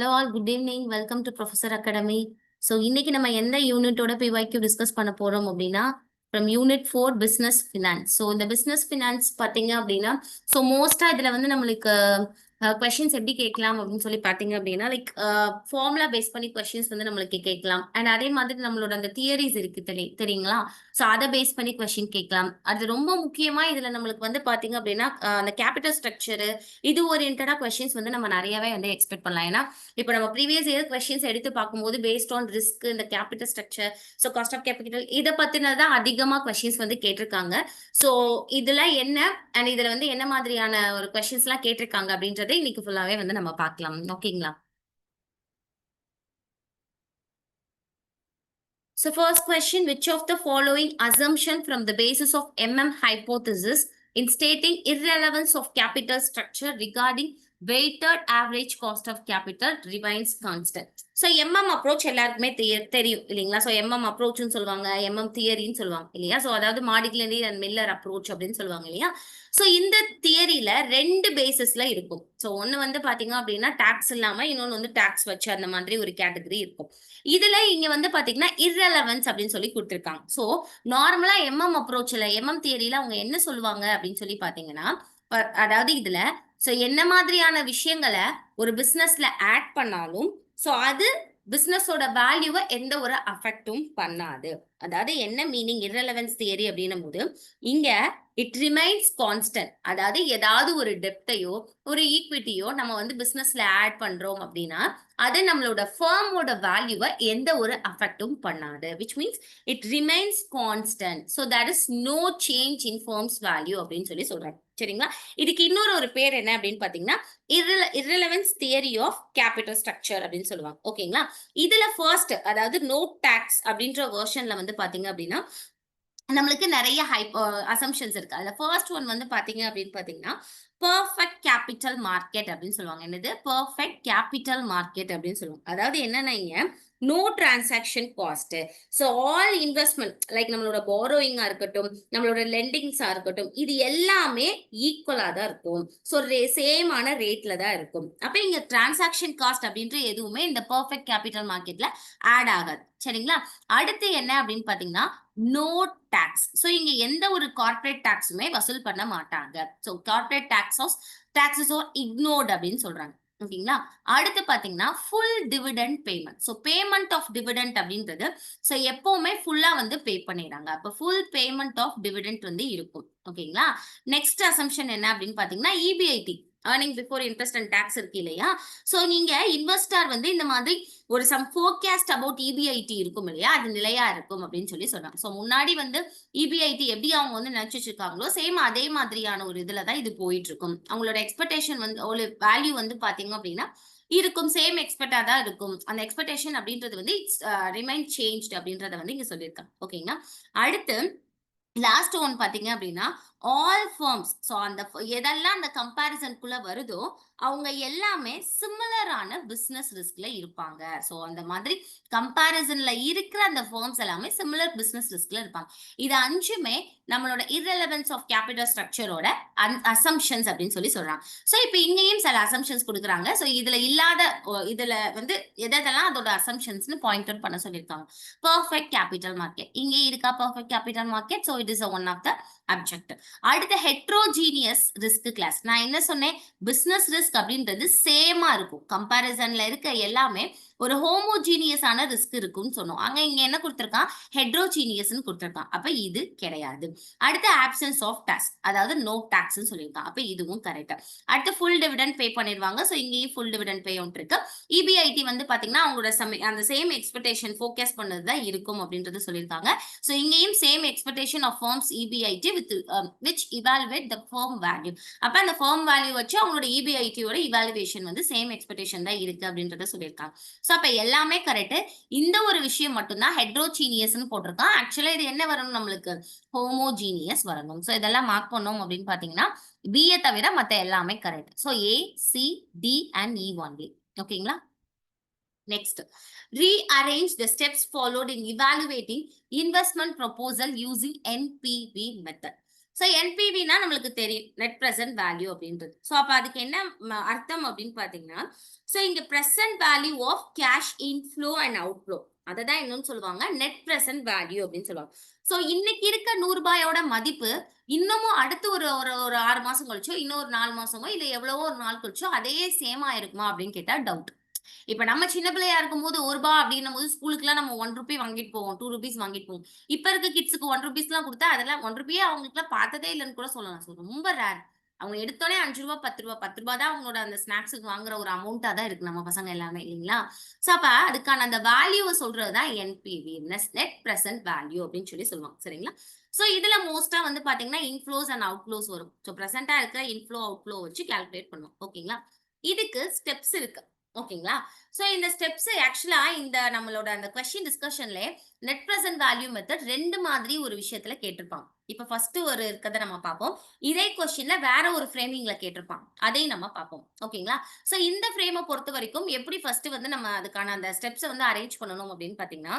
Hello all, good evening. Welcome to Professor Academy. So இன்னைக்கு நம்ம எந்த யூனிட்டோட PYQ டிஸ்கஸ் பண்ண போறோம் அப்படின்னா from Unit 4 Business Finance. So இந்த Business Finance பார்த்தீங்க அப்படின்னா ஸோ மோஸ்டா இதுல வந்து நம்மளுக்கு கொஷின்ஸ் எப்படி கேட்கலாம் அப்படின்னு சொல்லி பார்த்தீங்க அப்படின்னா லைக் ஃபார்முலா பேஸ் பண்ணி கொஷின்ஸ் வந்து நம்மளுக்கு கேட்கலாம். அண்ட் அதே மாதிரி நம்மளோட அந்த தியரிஸ் இருக்கு தெரியுங்களா? ஸோ அதை பேஸ் பண்ணி கொஷின் கேட்கலாம். அது ரொம்ப முக்கியமா இதுல நம்மளுக்கு வந்து பார்த்தீங்க அப்படின்னா அந்த கேபிட்டல் ஸ்ட்ரக்சரு இது ஓரியன்டா கொஷின்ஸ் வந்து நம்ம நிறையவே வந்து எக்ஸ்பெக்ட் பண்ணலாம். ஏன்னா இப்போ நம்ம ப்ரீவியஸ் இயர் கொஸ்டின்ஸ் எடுத்து பார்க்கும்போது பேஸ்ட் ஆன் ரிஸ்க் இந்த capital structure so cost of capital இதை பத்தினதான் அதிகமா கொஸ்டின்ஸ் வந்து கேட்டிருக்காங்க. ஸோ இதுல என்ன அண்ட் இதுல வந்து என்ன மாதிரியான ஒரு கொஸ்டின்ஸ் எல்லாம் கேட்டிருக்காங்க அப்படின்றத இன்னைக்கு ஃபுல்லாவே வந்து நம்ம பார்க்கலாம். ஓகேங்களா? So first question, which of the following assumption from the basis of hypothesis in stating irrelevance of capital structure regarding weighted average cost of capital remains constant? So approach எல்லாருக்குமே தெரியும் இல்லைங்களா? ஸோ அப்ரோச்னு சொல்லுவாங்க, தியரின்னு சொல்லுவாங்க இல்லையா? ஸோ அதாவது மாடிக்லனி and Miller approach அப்படின்னு சொல்லுவாங்க இல்லையா? ஸோ இந்த தியரியில ரெண்டு பேசிஸ்ல இருக்கும். ஸோ ஒன்னு வந்து பாத்தீங்க அப்படின்னா டாக்ஸ் இல்லாம இன்னொன்னு வந்து டாக்ஸ் வச்சு அந்த மாதிரி ஒரு கேட்டகரி இருக்கும். இதுல இங்க வந்து பாத்தீங்கன்னா irrelevance அப்படின்னு சொல்லி கொடுத்திருக்காங்க. சோ நார்மலா அப்ரோச்ல தியரியில அவங்க என்ன சொல்லுவாங்க அப்படின்னு சொல்லி பாத்தீங்கன்னா அதாவது இதுல சோ என்ன மாதிரியான விஷயங்களை ஒரு பிசினஸ்ல ஆட் பண்ணாலும் சோ அது பிசினஸோட வேல்யூவை எந்த ஒரு அஃபெக்டும் பண்ணாது. அதாவது என்ன மீனிங் irrelevance தியரி அப்படின்னும் போது இங்க இட் ரிமைன்ஸ் கான்ஸ்டன்ட். அதாவது ஏதாவது ஒரு டெப்டையோ ஒரு ஈக்விட்டியோ நம்ம வந்து பிசினஸ்ல ஆட் பண்றோம் அப்படின்னா அது நம்மளோட ஃபர்மோட வேல்யூவை எந்த ஒரு அஃபெக்டும் பண்ணாது. Which means it remains constant. So that is no change in firm's value அப்படின்னு சொல்லி சொல்றாங்க. சரிங்களா? இதுக்கு இன்னொரு ஒரு பேர் என்ன அப்படின்னு பாத்தீங்கன்னா irrelevance theory of capital structure அப்படின்னு சொல்லுவாங்க. ஓகேங்களா? இதுல ஃபர்ஸ்ட் அதாவது நோ டாக்ஸ் அப்படின்ற வெர்ஷன்ல வந்து பாத்தீங்க அப்படின்னா நம்மளுக்கு நிறைய அசம்ஷன்ஸ் இருக்கு. அதுல ஃபர்ஸ்ட் ஒன் வந்து பாத்தீங்க அப்படின்னு பாத்தீங்கன்னா பர்ஃபெக்ட் கேபிட்டல் மார்க்கெட் அப்படின்னு சொல்லுவாங்க. என்னது? பர்ஃபெக்ட் கேபிட்டல் மார்க்கெட் அப்படின்னு சொல்லுவாங்க. அதாவது என்னன்னா இங்க no transaction cost. So all investment like நம்மளோட பாரோயிங்கா இருக்கட்டும், நம்மளோட லெண்டிங்ஸா இருக்கட்டும், இது எல்லாமே ஈக்குவலா தான் இருக்கும். ஸோ சேமான ரேட்ல தான் இருக்கும். அப்ப இங்க டிரான்சாக்ஷன் காஸ்ட் அப்படின்ற எதுவுமே இந்த பர்ஃபெக்ட் கேபிட்டல் மார்க்கெட்ல ஆட் ஆகாது. சரிங்களா? அடுத்து என்ன அப்படின்னு பாத்தீங்கன்னா நோ டாக்ஸ். ஸோ இங்க எந்த ஒரு கார்பரேட் டாக்ஸுமே வசூல் பண்ண மாட்டாங்க. ஸோ கார்பரேட் டாக்ஸஸ் இக்னோர்ட் அப்படின்னு சொல்றாங்க. ஓகேங்களா? அடுத்து பாத்தீங்கன்னா full dividend payment. So payment of dividend அப்படின்றது ஸோ எப்பவுமே ஃபுல்லா வந்து பே பண்ணிடுறாங்க. அப்ப ஃபுல் பேமெண்ட் ஆஃப் டிவிடெண்ட் வந்து இருக்கும். ஓகேங்களா? நெக்ஸ்ட் அசம்ஷன் என்ன அப்படின்னு பாத்தீங்கன்னா EBIT, earning before interest and tax இருக்கு இல்லையா? ஸோ நீங்க இன்வெஸ்டர் வந்து இந்த மாதிரி ஒரு சம் ஃபோர்காஸ்ட் அபவுட் EBIT இருக்கும் இல்லையா? அது நிலையா இருக்கும் அப்படின்னு சொல்லி சொல்றாங்க. ஸோ முன்னாடி வந்து EBIT எப்படி அவங்க வந்து நினைச்சிட்டு இருக்காங்களோ சேம் அதே மாதிரியான ஒரு இதுலதான் இது போயிட்டு இருக்கும். அவங்களோட எக்ஸ்பெக்டேஷன் வந்து ஒரு வேல்யூ வந்து பாத்தீங்க அப்படின்னா இருக்கும், சேம் எக்ஸ்பெக்டா தான் இருக்கும். அந்த எக்ஸ்பெக்டேஷன் அப்படின்றது வந்து இட்ஸ் ரிமைன் சேஞ்ச்டு அப்படின்றத வந்து இங்க சொல்லியிருக்காங்க. ஓகேங்களா? அடுத்து லாஸ்ட் ஒன் பாத்தீங்க அப்படின்னா ஆல் ஃபார்ம்ஸ். ஸோ அந்த எதெல்லாம் அந்த கம்பேரிசனுக்குள்ள வருதோ அவங்க எல்லாமே சிமிலரான பிசினஸ் ரிஸ்க்ல இருப்பாங்க. ஸோ அந்த மாதிரி கம்பேரிசன்ல இருக்கிற அந்த ஃபார்ம்ஸ் எல்லாமே சிமிலர் பிசினஸ் ரிஸ்க்ல இருப்பாங்க. இது அஞ்சுமே நம்மளோட irrelevance ஆஃப் கேபிட்டல் ஸ்ட்ரக்சரோட அசம்ஷன்ஸ் அப்படின்னு சொல்லி சொல்றாங்க. ஸோ இப்போ இங்கேயும் சில அசம்ஷன்ஸ் கொடுக்குறாங்க. ஸோ இதுல இல்லாத இதுல வந்து எதெல்லாம் அதோட அசம்ஷன்ஸ்னு பாயிண்ட் அவுட் பண்ண சொல்லியிருக்காங்க. பர்ஃபெக்ட் கேபிட்டல் மார்க்கெட் இங்கே இருக்கா? Perfect capital market. So it is one of the object. அடுத்த ஹெட்ரோஜீனியஸ் ரிஸ்க் கிளாஸ். நான் என்ன சொன்னேன்? பிசினஸ் ரிஸ்க் அப்படின்றது சேமா இருக்கும். கம்பேரிசன்ல இருக்க எல்லாமே ஒரு ஹோமோஜீனியஸான ரிஸ்க் இருக்கும்னு சொன்னோம். அங்க இங்க என்ன கொடுத்திருக்கான்? ஹெட்ரோஜீனியஸ் கொடுத்திருக்கான். அப்ப இது கிடையாது. அடுத்து ஆப்சன்ஸ் ஆஃப் டாக்ஸ், அதாவது நோ டாக்ஸ் சொல்லியிருக்கான். அப்ப இதுவும் கரெக்ட். அடுத்து ஃபுல் டிவிடெண்ட் பே பண்ணிடுவாங்க. ஸோ இங்கேயும் ஃபுல் டிவிடெண்ட் பே அவுட் இருக்கு. EBIT வந்து பாத்தீங்கன்னா அவங்களோட அந்த சேம் எக்ஸ்பெக்டேஷன் ஃபோக்கஸ் பண்ணது தான் இருக்கும் அப்படின்றது சொல்லியிருக்காங்க. ஸோ இங்கேயும் same expectation of firms EBIT with which evaluate the firm value. அப்ப அந்த firm value வச்சு அவங்களோட EBIT ஓட evaluation வந்து சேம் எக்ஸ்பெக்டேஷன் தான் இருக்கு அப்படின்றத சொல்லியிருக்காங்க. ஸோ அப்ப எல்லாமே கரெக்ட். இந்த ஒரு விஷயம் மட்டும்தான் ஹெட்ரோஜீனியஸ்னு போட்டிருக்கான். ஆக்சுவலா இது என்ன வரணும்? நம்மளுக்கு ஹோமோஜீனியஸ் வரணும். ஸோ இதெல்லாம் மார்க் பண்ணோம் அப்படின்னு பாத்தீங்கன்னா B தவிர மத்த எல்லாமே correct. So A, C, D and E only. ஓகேங்களா? Next, rearrange the steps followed in evaluating investment proposal using NPV method. So என்பிவினா நம்மளுக்கு தெரியும் நெட் பிரசன்ட் வேல்யூ அப்படின்றது. ஸோ அப்ப அதுக்கு என்ன அர்த்தம் அப்படின்னு பாத்தீங்கன்னா, ஸோ இங்க present value of cash inflow and outflow அதை தான் இன்னும் சொல்லுவாங்க நெட் பிரசன்ட் வேல்யூ அப்படின்னு சொல்லுவாங்க. ஸோ இன்னைக்கு இருக்க ₹100 மதிப்பு இன்னமும் அடுத்து ஒரு ஒரு ஒரு 6 மாசம் கழிச்சோ, இன்னும் ஒரு 4 மாசமோ, இல்ல எவ்வளவோ ஒரு நாள் கழிச்சோ அதே சேமா இருக்குமா அப்படின்னு கேட்டா டவுட். இப்ப நம்ம சின்ன பிள்ளையா இருக்கும்போது ₹1 அப்படின்னும்போது ஸ்கூலுக்குலாம் நம்ம ₹1 வாங்கிட்டு போவோம். ₹2 வாங்கிட்டு போவோம். இப்ப இருக்க கிட்ஸ்க்கு ₹1 குடுத்தா அதெல்லாம் ₹1 அவங்களுக்குலாம் பார்த்ததே இல்லன்னு கூட சொல்லலாம். ஸோ ரொம்ப ரேர். அவங்க எடுத்தோனே ₹5 ₹10 ₹10 தான் அவங்களோட அந்த ஸ்நாக்ஸ்க்கு வாங்குற ஒரு அமௌண்ட்டா தான் இருக்கு நம்ம பசங்க எல்லாமே இல்லீங்களா? ஸோ அப்ப அதுக்கான அந்த வேல்யூவ சொல்றது தான் என்பிவி நெட் பிரசன்ட் வேல்யூ அப்படின்னு சொல்லுவாங்க. சரிங்களா? ஸோ இதுல மோஸ்ட்டா வந்து பார்த்தீங்கன்னா, இன்ஃப்ளோஸ் அண்ட் அவுட்ஃப்ளோஸ் வரும். ஸோ பிரசன்ட்டா இருக்க இன்ஃப்ளோ, அவுட்ஃப்ளோ வச்சு கால்குலேட் பண்ணுவோம். ஓகேங்களா? இதுக்கு ஸ்டெப்ஸ் இருக்கு. ஓகேங்களா? ஸோ இந்த ஸ்டெப்ஸ் ஆக்சுவலா இந்த நம்மளோட அந்த கொஸ்டின் டிஸ்கஷன்ல நெட் பிரசன்ட் வேல்யூ மெத்தட் 2 மாதிரி ஒரு விஷயத்துல கேட்டிருப்பாங்க. இப்ப ஃபர்ஸ்ட் ஒரு இருக்கத நம்ம பார்ப்போம். இதே கொஸ்டின்ல வேற ஒரு ஃப்ரேமிங்ல கேட்டிருப்பாங்க. அதையும் நம்ம பார்ப்போம். ஓகேங்களா? ஸோ இந்த ஃப்ரேம பொறுத்தவரைக்கும் எப்படி ஃபர்ஸ்ட் வந்து நம்ம அதுக்கான அந்த ஸ்டெப்ஸ வந்து அரேஞ்ச் பண்ணணும் அப்படின்னு பார்த்தீங்கன்னா,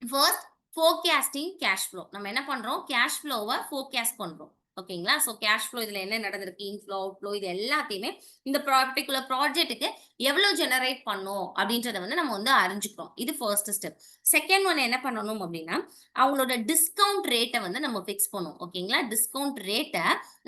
ஃபர்ஸ்ட் ஃபோர்காஸ்டிங் கேஷ் ஃப்ளோ. நம்ம என்ன பண்றோம்? கேஷ் ஃப்ளோவ ஃபோர்காஸ்ட் பண்றோம். ஓகேங்களா? ஸோ கேஷ் ஃப்ளோ இதுல என்ன நடந்திருக்கு? இன்ஃப்ளோ, அவுட்ஃப்ளோ இது எல்லாத்தையுமே இந்த பர்ட்டிகுலர் ப்ராஜெக்ட்க்கு எவ்வளவு ஜெனரேட் பண்ணோம் அப்படின்றத வந்து நம்ம வந்து அறிஞ்சுக்கிறோம். இது ஃபர்ஸ்ட் ஸ்டெப். செகண்ட் ஒன் என்ன பண்ணணும் அப்படின்னா, அவங்களோட டிஸ்கவுண்ட் ரேட்ட வந்து நம்ம ஃபிக்ஸ் பண்ணுவோம். ஓகேங்களா? டிஸ்கவுண்ட் ரேட்ட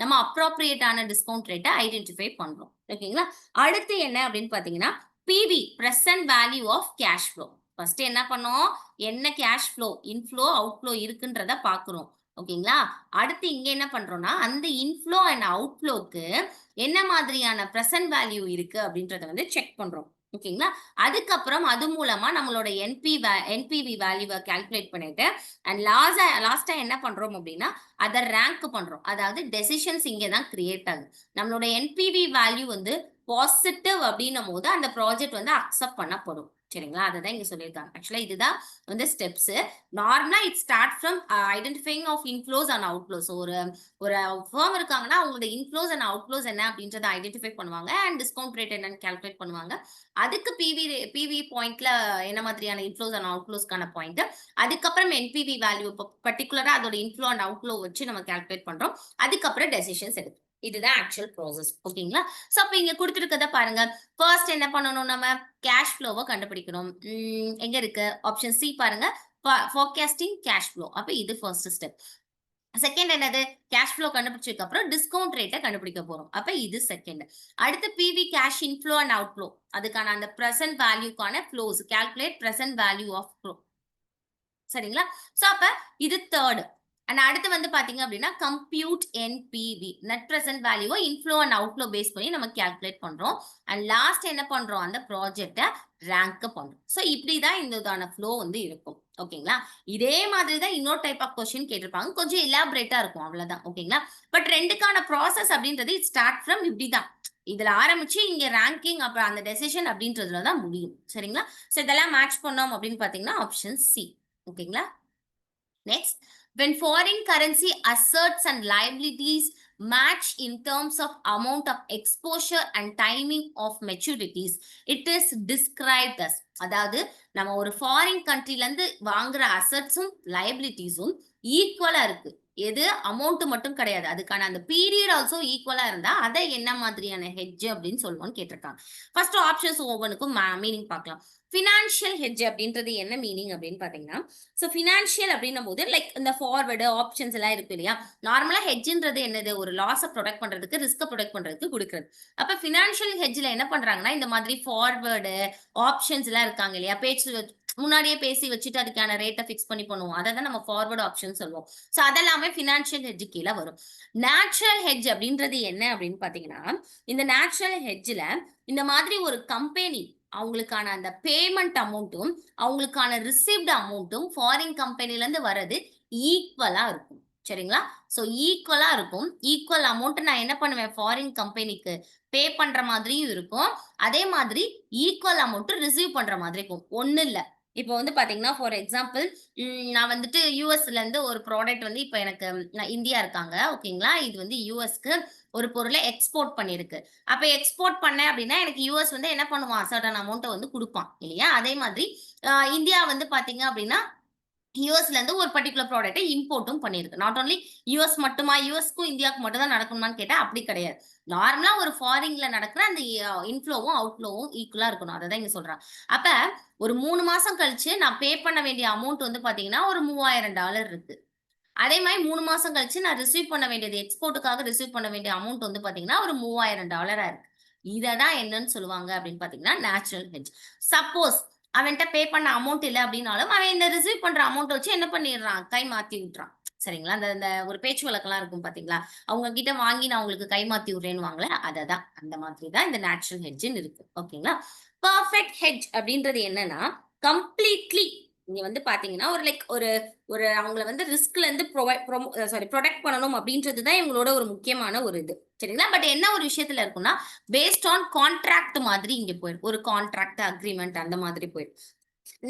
நம்ம அப்ராப்ரியேட் ஆன டிஸ்கவுண்ட் ரேட்ட ஐடென்டிஃபை பண்றோம். ஓகேங்களா? அடுத்து என்ன அப்படின்னு பார்த்தீங்கன்னா, PV present value of cash flow. First என்ன பண்ணோம்? என்ன கேஷ் ஃப்ளோ, இன்ஃப்ளோ, அவுட்ஃப்ளோ இருக்குன்றத பார்க்குறோம். ஓகேங்களா? அடுத்து இங்க என்ன பண்றோம்னா, அந்த இன்ஃப்ளோ அண்ட் அவுட்ஃப்ளோக்கு என்ன மாதிரியான பிரசன்ட் வேல்யூ இருக்கு அப்படின்றத வந்து செக் பண்றோம். ஓகேங்களா? அதுக்கப்புறம் அது மூலமா நம்மளோட என்பிவி வேல்யூவ கால்குலேட் பண்ணிட்டு அண்ட் லாஸ்ட்டா என்ன பண்றோம் அப்படின்னா, அத ரேங்க் பண்றோம். அதாவது டெசிஷன்ஸ் இங்க தான் கிரியேட் ஆகுது. நம்மளோட என்பிவி வேல்யூ வந்து பாசிட்டிவ் அப்படின்னும்போது அந்த ப்ராஜெக்ட் வந்து அக்செப்ட் பண்ணப்படும். சரிங்களா? அததான் இங்க சொல்லியிருக்காங்க. ஆக்சுவலா இதுதான் வந்து ஸ்டெப்ஸ். நார்மலா it start from identifying of inflows and outflows. ஒரு ஒரு ஃபர்ம் இருக்காங்கன்னா, அவங்களோட இன்ஃப்ளோஸ் அண்ட் அவுட்ஃப்ளோஸ் என்ன அப்படின்றத ஐடென்டிஃபை பண்ணுவாங்க. அண்ட் டிஸ்கவுண்ட் ரேட் என்னன்னு கால்குலேட் பண்ணுவாங்க. அதுக்கு பிவி பாயிண்ட்ல என்ன மாதிரியான இன்ஃப்ளோஸ் அண்ட் அவுட்ஃப்ளோஸ்க்கான பாயிண்ட். அதுக்கப்புறம் என்பிவி வேல்யூ பர்ட்டிகுலரா அதோட இன்ஃப்ளோ அண்ட் அவுட்ஃப்ளோ வச்சு நம்ம கால்குலேட் பண்றோம். அதுக்கப்புறம் டெசிஷன்ஸ் எடுக்கும். இதுதான் ஆக்சுவல் ப்ராசஸ். ஓகேங்களா? சோ அப்ப இங்க குடுத்திருக்கத பாருங்க. ஃபர்ஸ்ட் என்ன பண்ணணும் நம்ம? கேஷ் ஃப்ளோவ கண்டுபிடிக்கணும். எங்க இருக்கு? ஆப்ஷன் சி பாருங்க. Forecasting cash flow. அப்ப இது ஃபர்ஸ்ட் ஸ்டெப். செகண்ட் என்னது? கேஷ் ஃப்ளோ கண்டுபிடிச்சதுக்கு அப்புறம் டிஸ்கவுண்ட் ரேட்ட கண்டுபிடிக்க போறோம். அப்ப இது செகண்ட். அடுத்து PV cash inflow and outflow. அதுக்கான அந்த பிரசன்ட் வேல்யூக்கான flows. Calculate present value of flow. சரிங்களா? சோ அப்ப இது தேர்ட். அண்ட் அடுத்து வந்து பாத்தீங்க அப்படின்னா கம்ப்யூட் என்பிவி நெட் பிரசன்ட் வேல்யூவை இன்ஃப்ளோ அண்ட் அவுட்ஃப்ளோ பேஸ் பண்ணி நம்ம கால்குலேட் பண்றோம். அண்ட் லாஸ்ட் என்ன பண்றோம்? அந்த ப்ராஜெக்ட ரேங்க் பண்றோம். சோ இப்படிதான் இந்த ஃப்ளோ வந்து இருக்கும். ஓகேங்களா? இதே மாதிரி தான் இன்னொரு டைப் ஆஃப் கொஸ்டின் கேட்டிருப்பாங்க. கொஞ்சம் எலாபரேட்டா இருக்கும் அவ்வளவுதான். ஓகேங்களா? பட் ரெண்டுக்கான ப்ராசஸ் அப்படின்றது இட் ஸ்டார்ட் ஃப்ரம் இப்படிதான். இதுல ஆரம்பிச்சு இங்க ரேங்கிங் அப்புறம் அந்த டெசிஷன் அப்படின்றதுல தான் முடியும். சரிங்களா? சோ இதெல்லாம் மேட்ச் பண்ணோம் அப்படின்னு பாத்தீங்கன்னா ஆப்ஷன் சி. ஓகேங்களா? Next, when foreign currency assets and liabilities match in terms of amount of exposure and timing of maturities, it is described as. அதாவது நம்ம ஒரு ஃபாரின் கண்ட்ரில இருந்து வாங்குற அசட்ஸும் லைபிலிட்டிஸும் ஈக்குவலா இருக்கு. எது அமௌண்ட் மட்டும் கிடையாது. அதுக்கான அந்த பீரியட் ஆல்சோ ஈக்குவலா இருந்தா அதை என்ன மாதிரியான ஹெட்ஜ் அப்படின்னு சொல்லுவோம்னு கேட்டிருக்காங்க. ஃபர்ஸ்ட் ஆப்ஷன்ஸ் ஒவ்வொன்றுக்கும் மீனிங் பார்க்கலாம். ஃபினான்ஷியல் ஹெட்ஜ் அப்படின்றது என்ன மீனிங் அப்படின்னு பாத்தீங்கன்னா, ஸோ ஃபினான்ஷியல் அப்படின்னும் போது லைக் இந்த ஃபார்வர்டு ஆப்ஷன்ஸ் எல்லாம் இருக்கு இல்லையா? நார்மலா ஹெட்ஜ்ன்றது என்னது? ஒரு லாஸ ப்ரொடெக்ட் பண்றதுக்கு, ரிஸ்க ப்ரொடெக்ட் பண்றதுக்கு குடுக்குறது. அப்ப ஃபினான்ஷியல் ஹெட்ஜ்ல என்ன பண்றாங்கன்னா, இந்த மாதிரி ஃபார்வர்டு ஆப்ஷன்ஸ் எல்லாம் இருக்காங்க இல்லையா? முன்னாடியே பேசி வச்சுட்டு அதுக்கான ரேட்ட ஃபிக்ஸ் பண்ணி பண்ணுவோம். அத தான் நம்ம ஃபார்வர்ட் ஆப்ஷன் சொல்லுவோம். ஸோ அதெல்லாமே ஃபினான்ஷியல் ஹெட்ஜ் கீழ வரும். நேச்சுரல் ஹெட்ஜ் அப்படின்றது என்ன அப்படின்னு பாத்தீங்கன்னா, இந்த நேச்சுரல் ஹெட்ஜ்ல இந்த மாதிரி ஒரு கம்பெனி அவங்களுக்கான அந்த பேமெண்ட் அமௌண்ட்டும் அவங்களுக்கான ரிசீவ்டு அமௌண்ட்டும் ஃபாரின் கம்பெனில இருந்து வர்றது ஈக்குவலா இருக்கும். சரிங்களா? சோ ஈக்குவலா இருக்கும். ஈக்குவல் அமௌண்ட் நான் என்ன பண்ணுவேன்? ஃபாரின் கம்பெனிக்கு பே பண்ற மாதிரியும் இருக்கும். அதே மாதிரி ஈக்குவல் அமௌண்ட் ரிசீவ் பண்ற மாதிரி இருக்கும். ஒண்ணு இல்ல. இப்போ வந்து பாத்தீங்கன்னா, ஃபார் எக்ஸாம்பிள் நான் வந்துட்டு யுஎஸ்ல இருந்து ஒரு ப்ராடக்ட் வந்து இப்ப எனக்கு இந்தியா இருக்காங்க. ஓகேங்களா? இது வந்து யுஎஸ்க்கு ஒரு பொருள எக்ஸ்போர்ட் பண்ணிருக்கு. அப்ப எக்ஸ்போர்ட் பண்ணேன் அப்படின்னா, எனக்கு யுஎஸ் வந்து என்ன பண்ணுவான்? சர்டன் அமௌண்ட்ட வந்து குடுப்பான் இல்லையா? அதே மாதிரி இந்தியா வந்து பாத்தீங்க அப்படின்னா, யூஎஸ்ல இருந்து ஒரு பர்டிகுலர் ப்ராடக்ட்டை இம்போர்ட்டும் பண்ணிருக்கு. நாட் ஓன்லி யூஎஸ் மட்டுமா, யூஎஸ்க்கும் இந்தியாவுக்கு மட்டும் தான் நடக்கணுமான்னு கேட்டா அப்படி கிடையாது. நார்மலா ஒரு ஃபாரின்ல நடக்கிற அந்த இன்ஃப்ளோவும் அவுட்ஃப்ளோவும் ஈக்குவலா இருக்கணும். அததான் இங்க சொல்றாங்க. அப்ப ஒரு 3 மாசம் கழிச்சு நான் பே பண்ண வேண்டிய அமௌண்ட் வந்து பாத்தீங்கன்னா ஒரு $3000 இருக்கு. அதே மாரி 3 மாசம் கழிச்சு நான் ரிசீவ் பண்ண வேண்டியது எக்ஸ்போர்ட்க்காக ரிசீவ் பண்ண வேண்டிய அமௌண்ட் வந்து பாத்தீங்கன்னா ஒரு $3000 இருக்கு. இத தான் என்னன்னு சொல்லுவாங்க அப்படின்னு பாத்தீங்கன்னா நேச்சுரல் ஹெட்ஜ். சப்போஸ் அவன்ட்ட பே பண்ண அமௌண்ட் இல்ல அப்படின்னாலும் அவன் இந்த ரிசீவ் பண்ற அமௌண்ட் வச்சு என்ன பண்ணிடுறான்? கை மாத்தி விட்டுறான். சரிங்களா? அந்த இந்த ஒரு பேச்சு வழக்கெல்லாம் இருக்கும் பாத்தீங்களா? அவங்க கிட்ட வாங்கி நான் உங்களுக்கு கை மாத்தி விடுறேன்னுவாங்கல்ல, அததான். அந்த மாதிரி தான் இந்த நேச்சுரல் ஹெட்ஜ்ன்னு இருக்கு. ஓகேங்களா? பெர்ஃபெக்ட் ஹெட்ஜ் அப்படின்றது என்னன்னா, கம்ப்ளீட்லி இங்க வந்து பாத்தீங்கன்னா, ஒரு லைக் ஒரு ஒரு அவங்கள வந்து ரிஸ்க்ல இருந்து புரொடெக்ட் பண்ணணும் அப்படின்றது தான் இவங்களோட ஒரு முக்கியமான ஒரு இது. சரிங்களா? பட் என்ன ஒரு விஷயத்துல இருக்கும்னா, பேஸ்ட் ஆன் கான்ட்ராக்ட் மாதிரி இங்க போயிரும். ஒரு கான்ட்ராக்ட், அக்ரீமெண்ட் அந்த மாதிரி போயிரும்.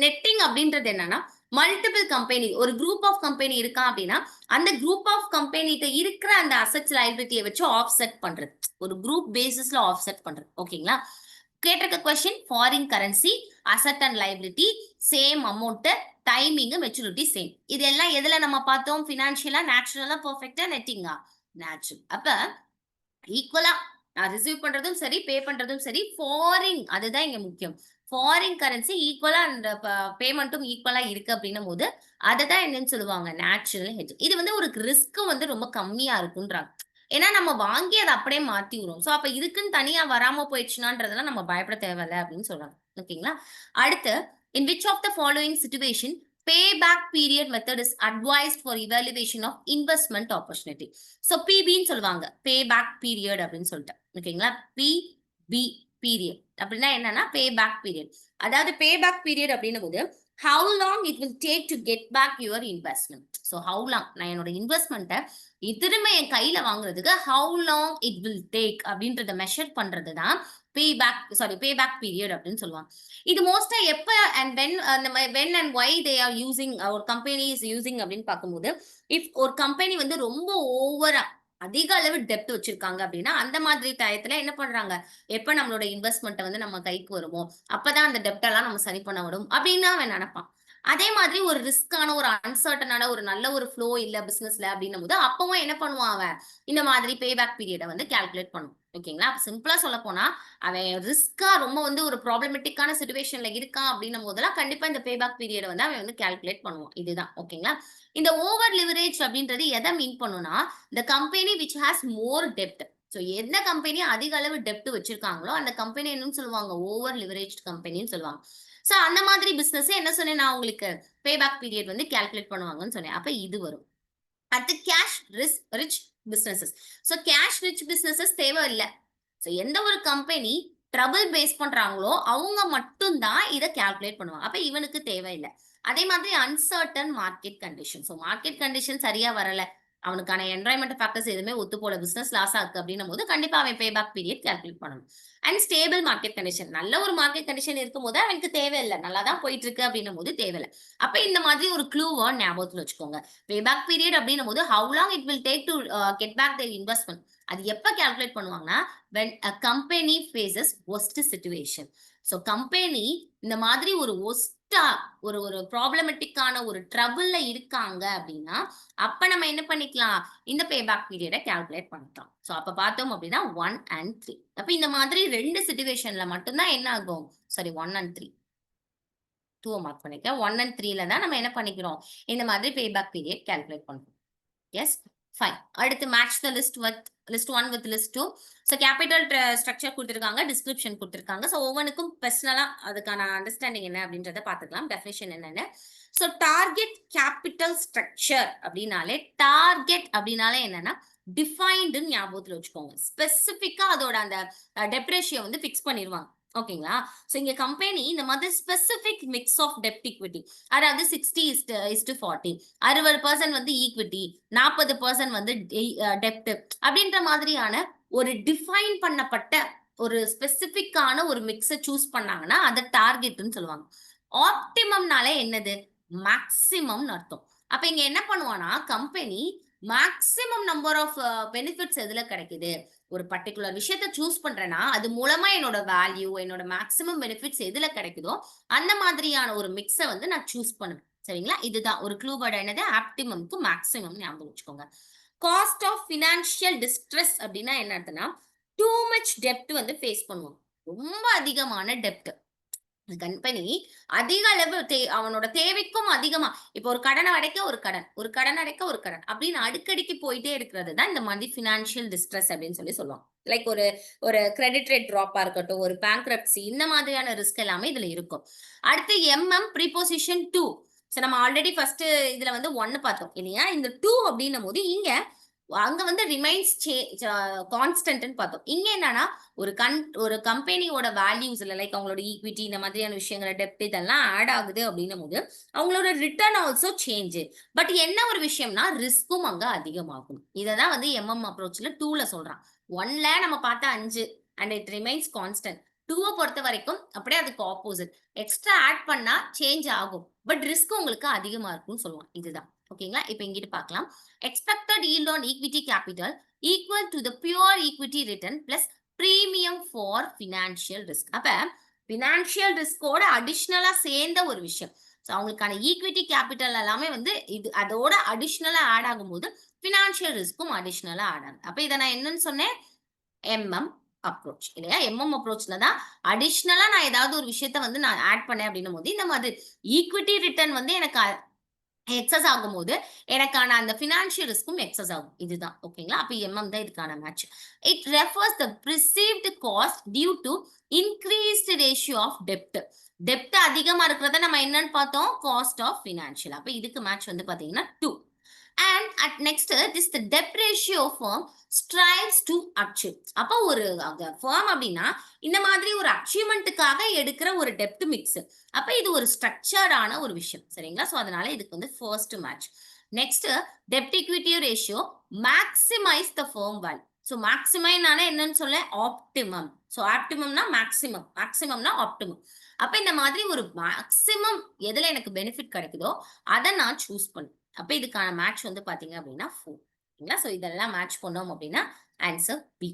நெட்டிங் அப்படின்றது என்னன்னா, மல்டிபிள் கம்பெனி ஒரு குரூப் ஆஃப் கம்பெனி இருக்கான் அப்படின்னா, அந்த குரூப் ஆஃப் கம்பெனிட்ட இருக்கிற அந்த அசெட்ஸ் லையபிலிட்டிய வச்சு ஆஃப்செட் பண்றது. ஒரு குரூப் பேசிஸ்ல ஆஃப்செட் பண்றது. ஓகேங்களா? கேட்டிருக்க question foreign currency, asset and liability, same amount, timing, maturity same. இது எல்லாம் எதுல நம்ம பார்த்தோம்? ஃபினான்ஷியலா, நேச்சுரலா, பெர்ஃபெக்ட்டா, நெட்டிங்கா? நேச்சுரல். அப்ப ஈக்குவலா நான் ரிசீவ் பண்றதும் சரி, பே பண்றதும் சரி, ஃபாரின் அதுதான் இங்க முக்கியம். ஃபாரின் கரன்சி ஈக்குவலா அந்த பேமெண்ட்டும் ஈக்குவலா இருக்கு அப்படின்னும்போது, அததான் என்னன்னு சொல்லுவாங்க நேச்சுரல் ஹெட்ஜ். இது வந்து ஒரு ரிஸ்க் வந்து ரொம்ப கம்மியா இருக்குன்றாங்க. ஏன்னா நம்ம வாங்கி அத அப்படியே மாத்தி விடுறோம். சோ அப்ப இதுக்குன்னு தனியா வராம போயிடுச்சுனான்றதெல்லாம் நம்ம பயப்பட தேவையில்ல அப்படின்னு சொல்றாங்க. ஓகேங்களா? அடுத்து in which of the following situation payback period method is advised for evaluation of investment opportunity. So பிபின்னு சொல்லுவாங்க. பே பேக் பீரியட் அப்படின்னு சொல்லிட்டு. ஓகேங்களா? PP period. அப்படின்னா என்னன்னா பே பேக் பீரியட். அதாவது பே பேக் பீரியட் அப்படின்னும் போது how long it will take to get back your investment. So how long நான் என்னோட இன்வெஸ்ட்மெண்ட்டை திரும்ப என் கையில வாங்குறதுக்கு how long it will take அப்படின்றத மெஷர் பண்றது தான் பே பேக் பீரியட் அப்படின்னு சொல்லுவாங்க. இது மோஸ்டா எப்ப அண்ட் வென் அந்த when and why they are using ஒரு கம்பெனி இஸ் யூசிங் அப்படின்னு பார்க்கும்போது இஃப் ஒரு கம்பெனி வந்து ரொம்ப ஓவரா அதிக அளவு டெப்ட் வச்சிருக்காங்க அப்படின்னா அந்த மாதிரி டயத்துல என்ன பண்றாங்க எப்ப நம்மளோட இன்வெஸ்ட்மெண்ட் வந்து நம்ம கைக்கு வருமோ அப்பதான் அந்த டெப்ட் எல்லாம் நம்ம சரி பண்ண விடும் அப்படின்னு அவன் நினைப்பான். அதே மாதிரி ஒரு ரிஸ்கான ஒரு அன்சர்டனான ஒரு நல்ல ஒரு ஃப்ளோ இல்ல பிசினஸ்ல அப்படின்னும் போது அப்பவும் என்ன பண்ணுவான் அவன் இந்த மாதிரி பேபேக் பீரியட வந்து கால்குலேட் பண்ணும். ஓகேங்களா? சிம்பிளா சொல்ல போனா அவன் ரிஸ்கா ரொம்ப வந்து ஒரு ப்ராப்ளமேட்டிக்கான சிச்சுவேஷன்ல இருக்கான் அப்படின்னும் போதெல்லாம் கண்டிப்பா இந்த பேபேக் பீரியட் வந்து அவன் வந்து கால்குலேட் பண்ணுவான். இதுதான். ஓகேங்களா? இந்த ஓவர் லிவரேஜ் அப்படின்றது எதை மீன் பண்ணும்னா the company which has more debt. So எந்த கம்பெனி அதிக அளவு டெப்ட் வச்சிருக்காங்களோ அந்த கம்பெனி என்னன்னு சொல்லுவாங்க ஓவர் லிவரேஜ் கம்பெனின்னு சொல்லுவாங்க. ஸோ அந்த மாதிரி பிசினஸ் என்ன சொன்னேன் நான் உங்களுக்கு பேபேக் பீரியட் வந்து கால்குலேட் பண்ணுவாங்கன்னு சொன்னேன். அப்ப இது வரும். அடுத்து cash rich businesses. So cash rich businesses தேவையில்லை. ஸோ எந்த ஒரு கம்பெனி ட்ரபிள் பேஸ் பண்றாங்களோ அவங்க மட்டும் தான் இதை கால்குலேட் பண்ணுவாங்க. அப்ப இவனுக்கு தேவையில்லை. அதே மாதிரி uncertain market condition. So market condition சரியா வரல, அவனுக்கான என்வரான்மெண்ட் ஃபேக்டர்ஸ் எதுவுமே ஒத்து போல, பிசினஸ் லாஸ் ஆக்கு அப்படின்னும் போது கண்டிப்பா அவன் பேபேக் பீரியட் கால்குலேட் பண்ணணும். And stable market condition. நல்ல ஒரு மார்க்கெட் கண்டிஷன் இருக்கும் போது அவனுக்கு தேவையில்லை, நல்லா தான் போயிட்டு இருக்கு அப்படின்னும் போது தேவையில்லை. அப்ப இந்த மாதிரி ஒரு க்ளூ வேர்ட் ஞாபகத்துல வச்சுக்கோங்க. பேபேக் பீரியட் அப்படின்னும் போது how long it will take to get back their investment. அது எப்ப கால்குலேட் பண்ணுவாங்கன்னா when a company faces worst situation. So company இந்த மாதிரி ஒரு ஒஸ்டா ஒரு ஒரு ப்ராப்ளமெட்டிக்கான ஒரு ட்ரபிள்ல இருக்காங்க அப்படின்னா அப்ப நம்ம என்ன பண்ணிக்கலாம் இந்த பேபேக் பீரியடை கால்குலேட் பண்ணிக்கலாம். ஸோ அப்ப பார்த்தோம் அப்படின்னா 1 and 3. அப்ப இந்த மாதிரி 2 சிச்சுவேஷன்ல மட்டும்தான் என்ன ஆகும், சாரி 1 and 3 2 மார்க் பண்ணிக்க 1 and 3ல தான் நம்ம என்ன பண்ணிக்கிறோம் இந்த மாதிரி பேபேக் பீரியட் கால்குலேட் பண்றோம். Yes fine. அடுத்து match the list with list 1 with list 2. So capital structure கொடுத்துருக்காங்க, டிஸ்கிரிப்ஷன் கொடுத்துருக்காங்க. ஸோ ஒவ்வொன்றுக்கும் பர்சனலா அதுக்கான அண்டர்ஸ்டாண்டிங் என்ன அப்படின்றத பார்த்துக்கலாம், டெஃபினேஷன் என்னன்னு. ஸோ டார்கெட் கேபிட்டல் ஸ்ட்ரக்சர் அப்படின்னாலே டார்கெட் அப்படின்னாலே என்னன்னா டிஃபைன்டுன்னு ஞாபகத்தில் வச்சுக்கோங்க. ஸ்பெசிஃபிக்கா அதோட அந்த டெப்ரேஷியோ வந்து ஃபிக்ஸ் பண்ணிடுவாங்க. ஓகேங்களா? ஸோ இங்க கம்பெனி இந்த மாதிரி ஸ்பெசிபிக் மிக்ஸ் ஆஃப் டெப்ட் ஈக்விட்டி, அதாவது 60:40, 60% வந்து ஈக்விட்டி, 40% வந்து டெப்ட் அப்படின்ற மாதிரியான ஒரு டிஃபைன் பண்ணப்பட்ட ஒரு ஸ்பெசிபிக்கான ஒரு மிக்ஸை சூஸ் பண்ணாங்கன்னா அதை டார்கெட்னு சொல்லுவாங்க. ஆப்டிமம்னாலே என்னது, மேக்சிமம் அர்த்தம். அப்ப இங்க என்ன பண்ணுவானா company maximum number of benefits எதுல கிடைக்குது, ஒரு பர்டிகுலர் விஷயத்த சூஸ் பண்றேன்னா அது மூலமா என்னோட வேல்யூ என்னோட மேக்ஸிமம் பெனிஃபிட்ஸ் எதுல கிடைக்குதோ அந்த மாதிரியான ஒரு மிக்ஸை வந்து நான் சூஸ் பண்ணுவேன். சரிங்களா? இதுதான் ஒரு க்ளூ வேர்ட் என்னது? ஆப்டிமம்க்கு மேக்ஸிமம் ஞாபகம் வச்சுக்கோங்க. காஸ்ட் ஆஃப் ஃபினான்ஷியல் டிஸ்ட்ரெஸ் அப்படின்னா என்ன அர்த்தம்னா, டூ மச் டெப்ட் வந்து ஃபேஸ் பண்ணுவோம். ரொம்ப அதிகமான டெப்ட். கம்பெனி அதிக அளவு அவனோட தேவைக்கும் அதிகமா இப்போ ஒரு கடனை அடைக்க ஒரு கடன், ஒரு கடன் அடைக்க ஒரு கடன் அப்படின்னு அடுக்கடுக்கி போயிட்டே இருக்கிறது தான் இந்த மாதிரி ஃபினான்ஷியல் டிஸ்ட்ரெஸ் அப்படின்னு சொல்லுவோம். லைக் ஒரு ஒரு கிரெடிட் ரேட் ட்ராப்பா இருக்கட்டும், ஒரு பேங்க்ரப்சி இந்த மாதிரியான ரிஸ்க் எல்லாமே இதுல இருக்கும். அடுத்து ப்ரீபோசிஷன் டூ. சோ நம்ம ஆல்ரெடி ஃபர்ஸ்ட் இதுல வந்து 1 பார்த்தோம் இல்லையா? இந்த 2 அப்படின்னும் போது இங்க அங்க வந்து ரிமைன்ஸ் கான்ஸ்டன்ட்னு பார்த்தோம். இங்க என்னன்னா ஒரு ஒரு கம்பெனியோட வேல்யூஸ்ல லைக் அவங்களோட ஈக்விட்டி இந்த மாதிரியான விஷயங்கள டெப்ட் இதெல்லாம் ஆட் ஆகுது அப்படின்னும் போது அவங்களோட ரிட்டர்ன் ஆல்சோ சேஞ்ச். பட் என்ன ஒரு விஷயம்னா ரிஸ்க்கும் அங்க அதிகமாகும். இததான் வந்து அப்ரோச்ல 2ல சொல்றான். 1ல நம்ம பார்த்தா 5 அண்ட் இட் ரிமைன்ஸ் கான்ஸ்டன்ட். 2 பொறுத்த வரைக்கும் அப்படியே அதுக்கு ஆப்போசிட். எக்ஸ்ட்ரா ஆட் பண்ணா சேஞ்ச் ஆகும். பட் ரிஸ்க் உங்களுக்கு அதிகமா இருக்கும்னு சொல்லுவான். இதுதான். ஓகேங்களா? இப்ப இங்கிட்டு பார்க்கலாம். Expected yield on equity capital equal to the pure equity return plus premium for financial risk. அப்ப financial risk ஓட அடிஷனலா சேர்ந்த ஒரு விஷயம். ஸோ அவங்களுக்கான ஈக்விட்டி கேபிட்டல் எல்லாமே வந்து இது அதோட அடிஷனலா ஆட் ஆகும்போது ஃபினான்ஷியல் ரிஸ்க்கும் அடிஷனலா ஆட் ஆகுது. அப்ப இதை நான் என்னன்னு சொன்னேன்? எம்எம் அப்ரோச் இல்லையா? அப்ரோச்ல தான் அடிஷனலா நான் ஏதாவது ஒரு விஷயத்த வந்து நான் ஆட் பண்ணேன் அப்படின்னும் போது இந்த மாதிரி ஈக்விட்டி ரிட்டர்ன் வந்து எனக்கு எக்ஸஸ் ஆகும்போது எனக்கான அந்த ஃபினான்ஷியல் ரிஸ்க்கும் எக்ஸஸ் ஆகும். இதுதான் ஓகேங்களா? அப்ப தான் இதுக்கான match. It refers the perceived cost due to increased ratio of டெப்ட். டெப்ட் அதிகமா இருக்கிறத நம்ம என்னன்னு பார்த்தோம்? Cost of financial. அப்ப இதுக்கு மேட்ச் வந்து பாத்தீங்கன்னா 2. And at next, this the debt ratio firm strives to achieve. அப்போ ஒரு firm அப்படின்னா இந்த மாதிரி ஒரு அச்சீவ்மெண்ட்டுக்காக எடுக்கிற ஒரு டெப்ட் மிக்ஸ். அப்ப இது ஒரு ஸ்ட்ரக்சர்டான ஒரு விஷயம். சரிங்களா? சோ அதனால இதுக்கு வந்து ஃபர்ஸ்ட் மேட்ச். நெக்ஸ்ட் டெப்ட் equity ratio maximise the firm value. So மேக்ஸிமைனான என்னன்னு சொல்ல? ஆப்டிமம். ஸோ ஆப்டிமம்னா மேக்ஸிமம், மேக்ஸிமம்னா ஆப்டிமம். அப்ப இந்த மாதிரி ஒரு மேக்ஸிமம் எதுல எனக்கு பெனிஃபிட் கிடைக்குதோ அதை நான் சூஸ் பண்ணுவேன். அப்ப இதுக்கான மேட்ச் வந்து பாத்தீங்க அப்படின்னா 4. சரிங்களா? சோ இதெல்லாம் மேட்ச் பண்ணோம் அப்படின்னா answer B.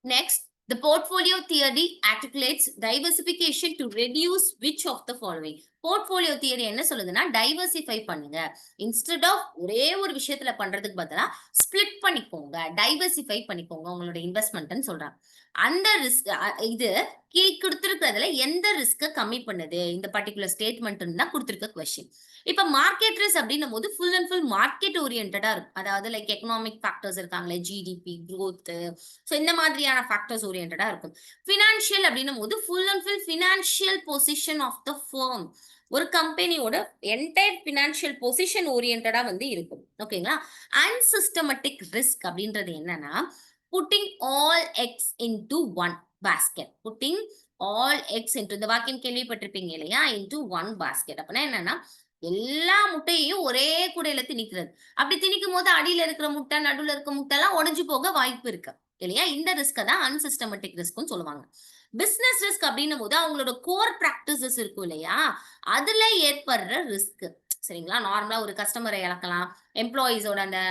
Next the portfolio theory articulates diversification to reduce which of the following. Portfolio theory என்ன சொல்லுதுன்னா டைவர்சிஃபை பண்ணுங்க. இன்ஸ்டெட் ஆஃப் ஒரே ஒரு விஷயத்துல பண்றதுக்கு பதிலா ஸ்பிளிட் பண்ணிக்கோங்க, டைவர்சிஃபை பண்ணிக்கோங்க உங்களோட இன்வெஸ்ட்மெண்ட்னு சொல்றாங்க. அந்த ரிஸ்க் இது கீழ் கொடுத்திருக்கிறதுல எந்த ரிஸ்க கம்மி பண்ணுது இந்த பர்டிகுலர் ஸ்டேட்மெண்ட் தான் கொடுத்திருக்க கொஸ்டின். இப்ப மார்க்கெட் ரிஸ்க் அப்படின்னும் போது ஃபுல் அண்ட் ஃபுல் மார்க்கெட் ஓரியன்டா இருக்கும். அதாவது லைக் எக்கனாமிக் ஃபேக்டர்ஸ் இருக்காங்களே, ஜிடிபி, growth, ஸோ இந்த மாதிரியான ஃபேக்டர்ஸ் ஓரியன்டா இருக்கும். ஃபினான்ஷியல் அப்படின்னும் போது full and full financial position of the firm. ஒரு கம்பெனியோட என்டையர் ஃபினான்ஷியல் பொசிஷன் ஓரியன்டா வந்து இருக்கும். ஓகேங்களா? அன்சிஸ்டமேட்டிக் ரிஸ்க் அப்படின்றது என்னன்னா pudding all X into one basket. Pudding all X into இந்த வாக்கியம் கேள்விப்பட்டிருப்பீங்க இல்லையா? Into one basket. அப்படின்னா என்னன்னா எல்லா முட்டையையும் ஒரே கூடையில திணிக்கிறது. அப்படி திணிக்கும் போது அடியில இருக்கிற முட்டை, நடுவுல இருக்க முட்டை எல்லாம் உடைஞ்சு போக வாய்ப்பு இருக்கு இல்லையா? இந்த ரிஸ்க தான் அன்சிஸ்டமேட்டிக் ரிஸ்க்னு சொல்லுவாங்க. பிசினஸ் ரிஸ்க் அப்படின்னும் போது அவங்களோட கோர் பிராக்டிசஸ் இருக்கும் இல்லையா? அதுல ஏற்படுற ரிஸ்க். சரிங்களா? நார்மலா ஒரு கஸ்டமரை இழக்கலாம், எம்ப்ளாயிஸோட அந்த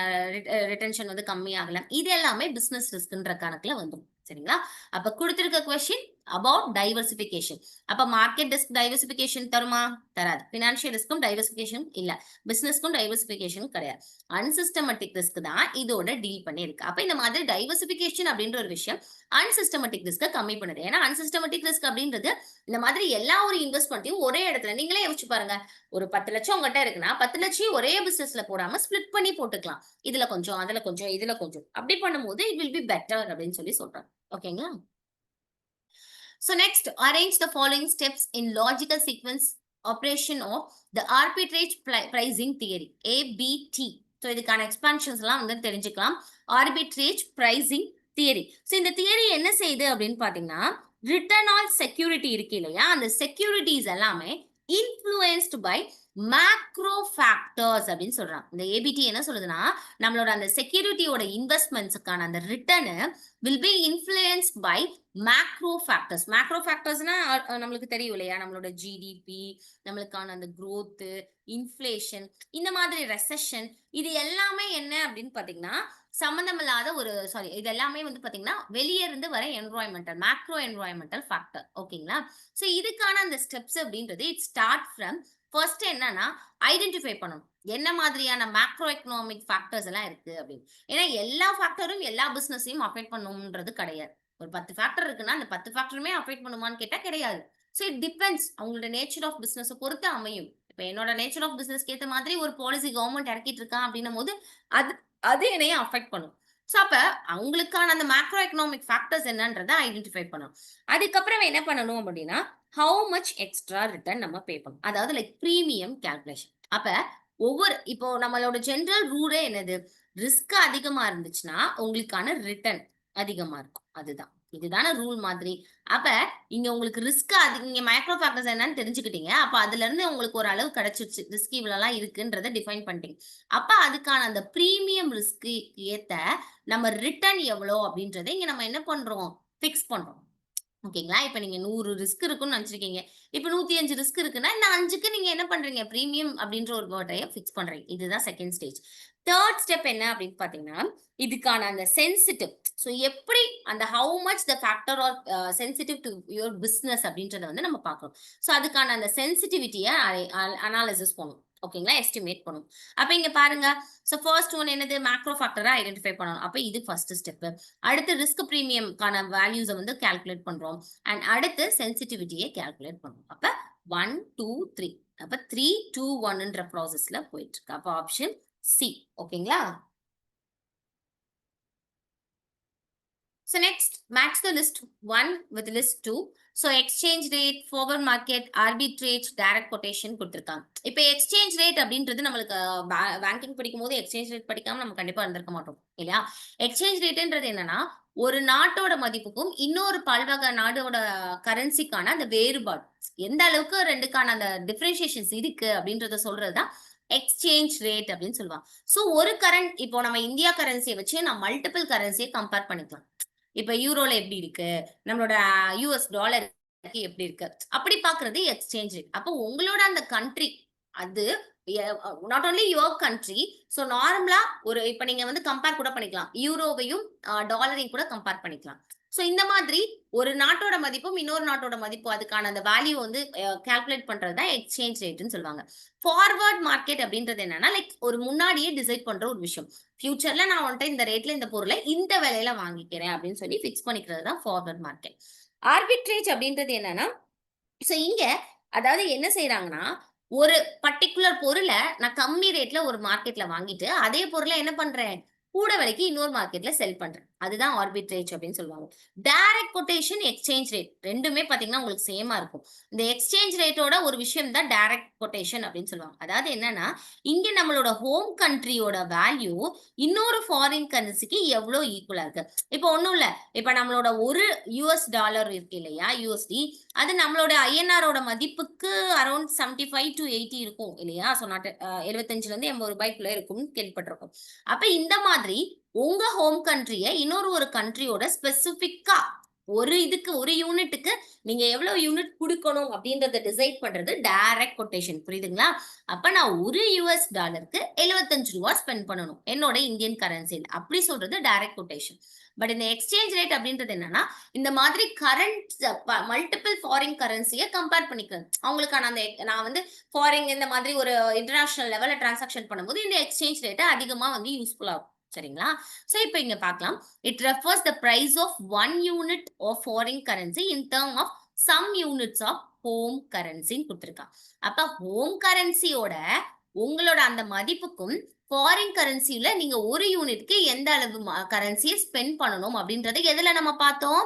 ரிட்டென்ஷன் வந்து கம்மியாகலாம். இது எல்லாமே பிசினஸ் ரிஸ்க்ன்ற கணக்குல வந்துடும். சரிங்களா? அப்ப கொடுத்திருக்க கொஸ்டின் அபவுட் டைவர்சிபிகேஷன். அப்ப மார்க்கெட் ரிஸ்க் டைவர்சிபிகேஷன் தருமா? தராது. பினான்சியல் ரிஸ்க்கும் டைவர்சிபிகேஷன் இல்ல. பிசினஸ்க்கும் டைவர்சிபிகேஷன் கிடையாது. அன்சிஸ்டமேட்டிக் ரிஸ்க் தான் இதோட டீல் பண்ணி இருக்கு. அப்ப இந்த மாதிரி டைவர்சிபிகேஷன் அப்படின்ற ஒரு விஷயம் அன்சிஸ்டமேட்டிக் ரிஸ்க கம்மி பண்ணுது. ஏன்னா அன்சிஸ்டமேட்டிக் ரிஸ்க் அப்படின்றது இந்த மாதிரி எல்லா ஒரு இன்வெஸ்ட்மெண்ட்டையும் ஒரே இடத்துல நீங்களே யோசிச்சு பாருங்க. ஒரு 10 லட்சம் உங்ககிட்ட இருக்குன்னா 10 லட்சம் ஒரே பிசினஸ்ல போடாம ஸ்பிளிட் பண்ணி போட்டுக்கலாம். இதுல கொஞ்சம், அதுல கொஞ்சம், இதுல கொஞ்சம் அப்படி பண்ணும்போது இட் வில் பி பெட்டர் அப்படின்னு சொல்லி சொல்றாங்க. ஓகேங்களா? So next, arrange the following steps in logical sequence operation of the arbitrage pricing theory, ABT. So இதுக்கான எக்ஸ்பான்ஷன்ஸ் எல்லாம் வந்து தெரிஞ்சுக்கலாம். Arbitrage pricing theory. ஸோ இந்த தியரி என்ன செய்யுது அப்படின்னு பாத்தீங்கன்னா ரிட்டர்ன் ஆன் செக்யூரிட்டி இருக்கு இல்லையா? அந்த செக்யூரிட்டிஸ் எல்லாமே இன்ஃப்ளூயன்ஸ்டு பை மேக்ரோ ஃபேக்டர்ஸ் அப்படின்னு சொல்றாங்க. இந்த ஏபிடி என்ன சொல்லுதுன்னா நம்மளோட அந்த செக்யூரிட்டியோட இன்வெஸ்ட்மெண்ட்ஸுக்கான அந்த return will be influenced by macro factors. Macro ஃபேக்டர்ஸ்னா நம்மளுக்கு தெரியும் இல்லையா? நம்மளோட ஜிடிபி, நம்மளுக்கான அந்த growth, இன்ஃப்ளேஷன், இந்த மாதிரி ரெசெஷன், இது எல்லாமே என்ன அப்படின்னு பாத்தீங்கன்னா சம்பந்தமில்லாத ஒரு இது எல்லாமே வந்து பாத்தீங்கன்னா வெளியே இருந்து வர என்வாயன்மெண்டல் மேக்ரோ என்வாயன்மெண்டல் ஃபேக்டர். ஓகேங்களா? சோ இதுக்கான அந்த ஸ்டெப்ஸ் அப்படின்றது இட் ஸ்டார்ட் ஃப்ரம் ஃபர்ஸ்ட் என்னன்னா ஐடென்டிஃபை பண்ணணும் என்ன மாதிரியான மேக்ரோ எக்கனாமிக் ஃபேக்டர்ஸ் எல்லாம் இருக்கு அப்படின்னு. ஏன்னா எல்லா ஃபேக்டரும் எல்லா பிசினஸையும் அஃபெக்ட் பண்ணும்ன்றது கிடையாது. ஒரு 10 ஃபேக்டர் இருக்குன்னா அந்த 10 ஃபேக்டருமே அஃபெக்ட் பண்ணுமான்னு கேட்டா கிடையாது. ஸோ இட் டிபெண்ட்ஸ் அவங்களோட நேச்சர் ஆஃப் பிசினஸ் பொறுத்து அமையும். இப்ப என்னோட நேச்சர் ஆஃப் பிசினஸ்க்கு ஏத்த மாதிரி ஒரு பாலிசி கவர்மெண்ட் இறக்கிட்டு இருக்கான் அப்படின்னும் போது அது அது என்னைய அஃபெக்ட் பண்ணும். ஸோ அப்ப அவங்களுக்கான அந்த மேக்ரோ எக்கனாமிக் ஃபேக்டர்ஸ் என்னன்றதை ஐடென்டிஃபை பண்ணணும். அதுக்கப்புறம் என்ன பண்ணணும் அப்படின்னா ஹவு மச் எக்ஸ்ட்ரா ரிட்டர்ன் நம்ம பே பண்ணணும். அதாவது லைக் ப்ரீமியம் கால்குலேஷன். அப்ப இப்போ நம்மளோட ஜெனரல் ரூலே என்னது, ரிஸ்க் அதிகமா இருந்துச்சுன்னா உங்களுக்கான ரிட்டர்ன் அதிகமா இருக்கும். இதுதான ரூல் மாதிரி. அப்ப இங்க உங்களுக்கு ரிஸ்க் நீங்க மைக்ரோ ஃபேக்டர்ஸ் என்னன்னு தெரிஞ்சுக்கிட்டீங்க. அப்ப அதுல இருந்து உங்களுக்கு ஒரு அளவு கிடைச்சிருச்சு. ரிஸ்க் இவ்வளவுலாம் இருக்குன்றத டிஃபைன் பண்ணிட்டீங்க. அப்ப அதுக்கான அந்த பிரீமியம் ரிஸ்க் ஏத்த நம்ம ரிட்டர்ன் எவ்வளோ அப்படின்றத இங்க நம்ம என்ன பண்றோம், பிக்ஸ் பண்றோம். ஓகேங்களா? இப்ப நீங்க 100 ரிஸ்க் இருக்குன்னு நினைச்சிருக்கீங்க. இப்ப 105 ரிஸ்க் இருக்குன்னா, இந்த 5க்கு நீங்க என்ன பண்றீங்க? பிரீமியம் அப்படின்ற ஒரு வேர்டைய பிக்ஸ் பண்றீங்க. இதுதான் செகண்ட் ஸ்டேஜ். தேர்ட் ஸ்டெப் என்ன அப்படின்னு பாத்தீங்கன்னா, இதுக்கான அந்த சென்சிட்டிவ். சோ எப்படி அந்த how much the factor R sensitive to your business அப்படின்றத வந்து நம்ம பார்க்கணும். சோ அதுக்கான அந்த சென்சிட்டிவிட்டிய அனாலிசிஸ் பண்ணணும். ஓகேங்களா? எஸ்டிமேட் பண்ணணும். அப்ப இங்க பாருங்க. சோ ஃபர்ஸ்ட் ஒன் என்னது, மேக்ரோ ஃபேக்டரா ஐடென்டிஃபை பண்ணணும். அப்ப இது ஃபர்ஸ்ட் ஸ்டெப். அடுத்து ரிஸ்க் பிரீமியம்கான வேல்யூஸை வந்து கால்குலேட் பண்றோம். அண்ட் அடுத்து சென்சிட்டிவிட்டியை கால்குலேட் பண்றோம். அப்ப 1 2 3. அப்ப 3 2 1ன்ற ப்ராசஸ்ல போயிட்டு இருக்கு. அப்ப ஆப்ஷன் சி. ஓகேங்களா? So next, match the list 1 with list 2. So exchange rate, forward market, arbitrage, direct quotation கொடுத்திருக்காங்க. இப்ப exchange rate அப்படின்றது நம்மளுக்கு பேங்கிங் படிக்கும் போது எக்ஸ்சேஞ்ச் ரேட் படிக்காம நம்ம கண்டிப்பா இருந்திருக்க மாட்டோம் இல்லையா? எக்ஸ்சேஞ்ச் ரேட்ன்றது என்னன்னா ஒரு நாட்டோட மதிப்புக்கும் இன்னொரு பல்வகை நாடோட கரன்சிக்கான அந்த வேறுபாடு எந்த அளவுக்கு ரெண்டுக்கான அந்த டிஃபரன்சியேஷன்ஸ் இருக்கு அப்படின்றத சொல்றதுதான் எக்ஸ்சேஞ்ச் ரேட் அப்படின்னு சொல்லுவாங்க. சோ ஒரு கரண்ட் இப்போ நம்ம இந்தியா கரன்சியை வச்சு நான் மல்டிபிள் கரன்சியை கம்பேர் பண்ணிக்கலாம். இப்ப யூரோல எப்படி இருக்கு, நம்மளோட யூஎஸ் டாலர் எப்படி இருக்கு, அப்படி பாக்குறது எக்ஸ்சேஞ்ச் ரேட். அப்போ உங்களோட அந்த கண்ட்ரி அது not only your country. So நார்மலா ஒரு இப்ப நீங்க வந்து கம்பேர் கூட பண்ணிக்கலாம், யூரோவையும் டாலரையும் கூட கம்பேர் பண்ணிக்கலாம். சோ இந்த மாதிரி ஒரு நாட்டோட மதிப்பும் இன்னொரு நாட்டோட மதிப்பும் அதுக்கான அந்த வேல்யூ வந்து கால்குலேட் பண்றது தான் எக்ஸ்சேஞ்ச் ரேட்னு சொல்லுவாங்க. ஃபார்வர்ட் மார்க்கெட் அப்படின்றது என்னன்னா லைக் ஒரு முன்னாடியே டிசைட் பண்ற ஒரு விஷயம். ஃபியூச்சர்ல நான் வந்துட்டு இந்த ரேட்ல இந்த பொருளை இந்த விலையில வாங்கிக்கிறேன் அப்படின்னு சொல்லி பிக்ஸ் பண்ணிக்கிறது தான் ஃபார்வர்ட் மார்க்கெட். ஆர்பிட்ரேஜ் அப்படின்றது என்னன்னா, சோ இங்க அதாவது என்ன செய்யறாங்கன்னா ஒரு பர்டிகுலர் பொருளை நான் கம்மி ரேட்ல ஒரு மார்க்கெட்ல வாங்கிட்டு அதே பொருளை என்ன பண்றேன், கூட விலைக்கு இன்னொரு மார்க்கெட்ல செல் பண்றேன். அதுதான் ஆர்பிட்ரேஜ் அப்படின்னு சொல்லுவாங்க. டைரக்ட் கொட்டேஷன், எக்ஸ்சேஞ்ச் ரேட் ரெண்டுமே பாத்தீங்கன்னா உங்களுக்கு சேமா இருக்கும். இந்த எக்ஸ்சேஞ்ச் ரேட்டோட ஒரு விஷயம் தான் டைரக்ட் கொட்டேஷன் அப்படின்னு சொல்லுவாங்க. அதாவது என்னன்னா இங்க நம்மளோட ஹோம் கண்ட்ரியோட வேல்யூ இன்னொரு ஃபாரின் கரன்சிக்கு எவ்வளவு ஈக்குவலா இருக்கு. இப்போ ஒண்ணும் இல்ல, இப்ப நம்மளோட ஒரு யூஎஸ் டாலர் இருக்கு இல்லையா, யூஎஸ்டி, அது நம்மளோட ஐஎன்ஆரோட மதிப்புக்கு அரௌண்ட் 75 to 80 இருக்கும் இல்லையா. சோ 75ல இருந்து 80 ரூபாய்க்குள்ள இருக்கும்னு கேள்விப்பட்டிருக்கோம். அப்ப இந்த மாதிரி உங்க ஹோம் கண்ட்ரிய இன்னொரு ஒரு கண்ட்ரியோட ஸ்பெசிபிக்கா ஒரு யூனிட்டுக்கு நீங்க எவ்வளவு யூனிட் கொடுக்கணும் அப்படின்றத டிசைட் பண்றது டைரக்ட் கொட்டேஷன். புரியுதுங்களா? அப்ப நான் ஒரு யூஎஸ் டாலருக்கு 75 ரூபாய் ஸ்பெண்ட் பண்ணணும் என்னோட இந்தியன் கரன்சியில், அப்படி சொல்றது டைரக்ட் கொட்டேஷன். பட் இந்த எக்ஸ்சேஞ்ச் ரேட் அப்படின்றது என்னன்னா இந்த மாதிரி கரண்ட் மல்டிபிள் ஃபாரின் கரன்சியை கம்பேர் பண்ணிக்கிறது. அவங்களுக்கான அந்த நான் வந்து ஃபாரின் இந்த மாதிரி ஒரு இன்டர்நேஷனல் லெவல்ல டிரான்சாக்ஷன் பண்ணும்போது இந்த எக்ஸ்சேஞ்ச் ரேட்டை அதிகமா வந்து யூஸ்ஃபுல்லா இருக்கும். சரிங்களா? சோ இப்போ இங்க பார்க்கலாம். It refers the price of 1 unit of foreign currency in term of some units of home கரன்சின்னு கொடுத்திருக்காங்க. அப்ப ஹோம் கரன்சியோட உங்களோட அந்த மதிப்புக்கும் ஃபாரின் கரன்சில நீங்க ஒரு யூனிட்க்கு எந்த அளவு கரன்சியை ஸ்பெண்ட் பண்ணணும் அப்படின்றத எதுல நம்ம பார்த்தோம்,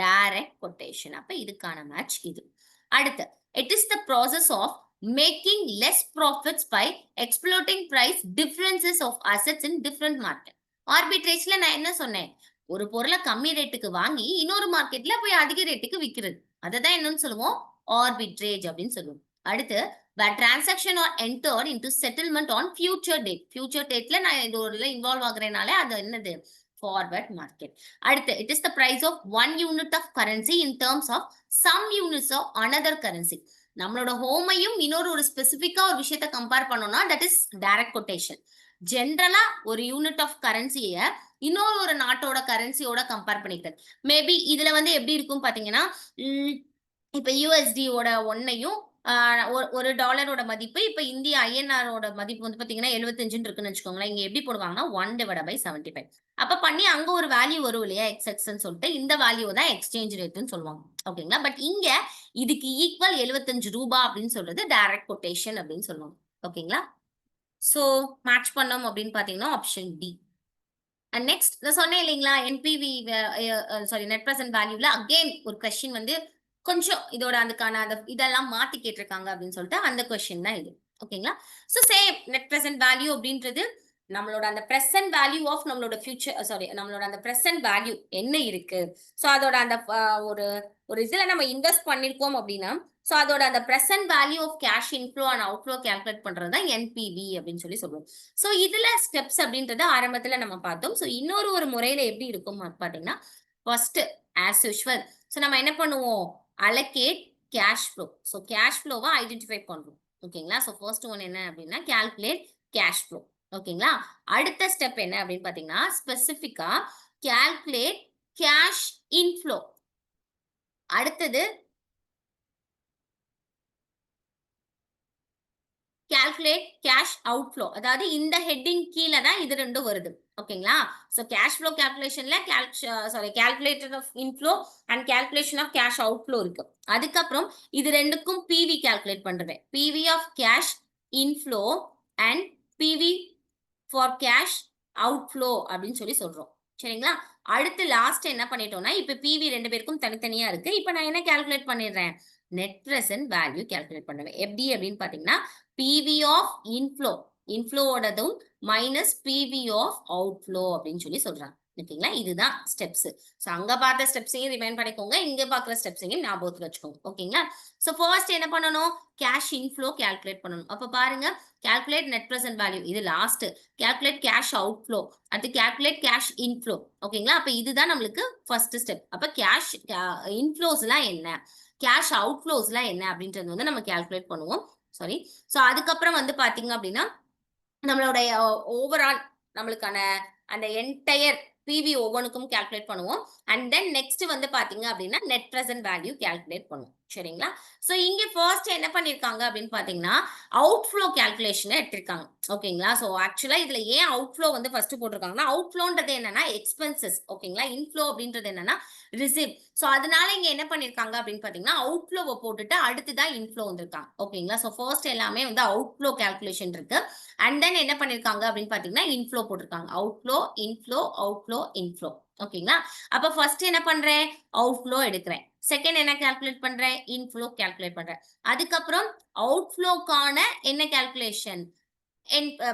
டைரக்ட் கொட்டேஷன். அப்ப இதுக்கான மேட்ச் இது. அடுத்து, it is the process of making less profits by exploiting price differences of assets in different market. ஆர்பிட்ரேஜ்ல நான் என்ன சொன்னேன், ஒரு பொருளை கம்மி ரேட்டுக்கு வாங்கி இன்னொரு மார்க்கெட்ல போய் அதிக ரேட்டுக்கு விற்கிறது, அததான் என்னன்னு சொல்லுவோம், ஆர்பிட்ரேஜ் அப்படின்னு சொல்லுவோம். அடுத்து, where transaction are entered into settlement on future date. future dateல நான் இது ஒரு இன்வால்வ் ஆகுறேனால அது என்னது, forward market. அடுத்து, it is the price of 1 unit of currency in terms of some units of another currency. நம்மளோட ஹோமையும் இன்னொரு ஒரு ஸ்பெசிபிக்கா ஒரு விஷயத்தை கம்பேர் பண்ணோம்னா தட் இஸ் டைரக்ட் கொட்டேஷன். ஜென்ரலா ஒரு யூனிட் ஆஃப் கரன்சியை இன்னொரு ஒரு நாட்டோட கரன்சியோட கம்பேர் பண்ணிக்கிறது. மேபி இதுல வந்து எப்படி இருக்கும் பாத்தீங்கன்னா, இப்ப யூஎஸ்டியோட ஒன்னையும் ஒரு டாலரோட மதிப்பு இப்ப இந்திய ஐஎன்ஆரோட மதிப்பு வந்து பாத்தீங்கன்னா 75 இருக்குன்னு வச்சுக்கோங்களேன். இங்க எப்படி போடுவாங்கன்னா 1/75. அப்ப பண்ணி அங்க ஒரு வேல்யூ வரும் இல்லையா எக்ஸ்ன்னு சொல்லிட்டு இந்த வேல்யூ தான் எக்ஸ்சேஞ்ச் ரேட்னு சொல்லுவாங்க. ஓகேங்களா. பட் இங்க இதுக்கு ஈக்குவல் 75 ரூபாய் அப்படின்னு சொல்றது டைரக்ட் கொட்டேஷன் அப்படின்னு சொல்லுவாங்க. ஓகேங்களா. சோ மேட்ச் பண்ணோம் அப்படின்னு பாத்தீங்கன்னா ஆப்ஷன் டி. அண்ட் நெக்ஸ்ட் நான் சொன்னேன் இல்லைங்களா என்பிவி சாரி நெட் பிரசன்ட் வேல்யூல அகைன் ஒரு கொஸ்டின் வந்து கொஞ்சம் இதோட அதுக்கான அந்த இதெல்லாம் மாத்தி கேட்டிருக்காங்க அப்படின்னு சொல்லிட்டு அந்த கொஸ்டின் தான் இது. ஓகேங்களா. So same net present value அப்படின்றது நம்மளோட அந்த பிரசன்ட் வேல்யூ ஆஃப் நம்மளோட ஃபியூச்சர் சாரி நம்மளோட அந்த பிரசன்ட் வேல்யூ என்ன இருக்கு. சோ அதோட அந்த ஒரு ஒரு இதுல நம்ம இன்வெஸ்ட் பண்ணிருக்கோம் அப்படின்னா சோ அதோட அந்த present value of cash inflow and outflow calculate பண்றது தான் என்பிவி அப்படின்னு சொல்லி சொல்லுவோம். சோ இதுல ஸ்டெப்ஸ் அப்படின்றத ஆரம்பத்துல நம்ம பார்த்தோம். சோ இன்னொரு முறையில எப்படி இருக்கும் பாத்தீங்கன்னா ஃபர்ஸ்ட் ஆஸ் யூஷுவல் சோ நம்ம என்ன பண்ணுவோம் allocate cash flow. So cash flow identify பண்றோம். ஓகேங்களா. சோ ஃபர்ஸ்ட் ஒன் என்ன அப்படின்னா calculate cash flow. ஓகேங்களா. அடுத்த ஸ்டெப் என்ன அப்படின்னு பாத்தீங்கன்னா ஸ்பெசிபிக்கா calculate cash inflow. அடுத்தது calculate cash outflow. அதாவது இந்த ஹெட்டிங் கீழ தான் இது ரெண்டும் வருது. ஓகேங்களா. So cash flow calculationல calculator of inflow and calculation of cash outflow இருக்கு. அதுக்கப்புறம் இது ரெண்டுக்கும் PV calculate பண்றது. PV of cash inflow and PV for cash outflow அப்படின்னு சொல்லி சொல்றோம். சரிங்களா. அடுத்து லாஸ்ட் என்ன பண்ணிட்டோம்னா இப்ப PV ரெண்டு பேருக்கும் தனித்தனியா இருக்கு. இப்ப நான் என்ன கால்குலேட் பண்ணிடுறேன் நெட் பிரசன்ட் வேல்யூ கால்குலேட் பண்ணுவேன். எப்படி அப்படின்னு பாத்தீங்கன்னா PV of inflow இன்ஃப்ளோவோடதும் மைனஸ் PV of outflow அப்படின்னு சொல்லி சொல்றாங்க. ஓகேங்களா. இதுதான் ஸ்டெப்ஸ். சோ அங்க பார்த்த ஸ்டெப்ஸையும் ரிமைண்ட் பண்ணிக்கோங்க. இங்க பாக்குற ஸ்டெப்ஸையும் ஞாபகத்துல வச்சுக்கோங்க. ஓகேங்களா. சோ ஃபர்ஸ்ட் என்ன பண்ணணும் கேஷ் இன்ஃப்ளோ கால்குலேட் பண்ணணும். அப்ப பாருங்க calculate net present value இது லாஸ்ட் calculate cash outflow அடுத்து calculate cash inflow. ஓகேங்களா. அப்ப இதுதான் நம்மளுக்கு ஃபர்ஸ்ட் ஸ்டெப். அப்ப கேஷ் இன்ஃப்ளோஸ்லாம் என்ன கேஷ் அவுட்ஃப்ளோஸ்லாம் என்ன அப்படின்றது வந்து நம்ம கால்குலேட் பண்ணுவோம். சாரி. சோ அதுக்கப்புறம் வந்து பாத்தீங்க அப்படின்னா நம்மளுடைய ஓவரால் நம்மளுக்கான அந்த என்டையர் PV ஒவ்வொன்றுக்கும் கால்குலேட் பண்ணுவோம். அண்ட் தென் நெக்ஸ்ட் வந்து பாத்தீங்க அப்படின்னா நெட் பிரசன்ட் வேல்யூ கால்குலேட் பண்ணுவோம். சரிங்களா. சோ இங்க ஃபர்ஸ்ட் என்ன பண்ணிருக்காங்க அப்படின்னு பாத்தீங்கன்னா அவுட்ஃப்ளோ கால்குலேஷன் எடுத்திருக்காங்க. ஓகேங்களா. சோ ஆக்சுவலா இதுல ஏன் அவுட்ஃப்ளோ வந்து ஃபர்ஸ்ட் போட்டிருக்காங்கன்னா அவுட்ஃப்ளோன்றது என்னன்னா எக்ஸ்பென்சஸ். ஓகேங்களா. இன்ஃப்ளோ அப்படின்றது என்னன்னா ரிசீவ். சோ அதனால இங்க என்ன பண்ணிருக்காங்க அப்படின்னு பாத்தீங்கன்னா அவுட்ஃப்ளோவை போட்டுட்டு அடுத்துதான் இன்ஃப்ளோ வந்திருக்காங்க. ஓகேங்களா. சோ ஃபர்ஸ்ட் எல்லாமே வந்து அவுட்ஃப்ளோ கால்குலேஷன் இருக்கு. அண்ட் தென் என்ன பண்ணிருக்காங்க அப்படின்னு பாத்தீங்கன்னா இன்ஃப்ளோ போட்டிருக்காங்க. Outflow inflow inflow. ஓகேங்களா. அப்ப ஃபர்ஸ்ட் என்ன பண்றேன் அவுட்ஃப்ளோ எடுக்கிறேன். செகண்ட் என்ன கால்குலேட் பண்றேன் இன்ஃப்ளோ கால்குலேட் பண்றேன். அதுக்கப்புறம் அவுட்ஃப்ளோக்கான என்ன கால்குலேஷன்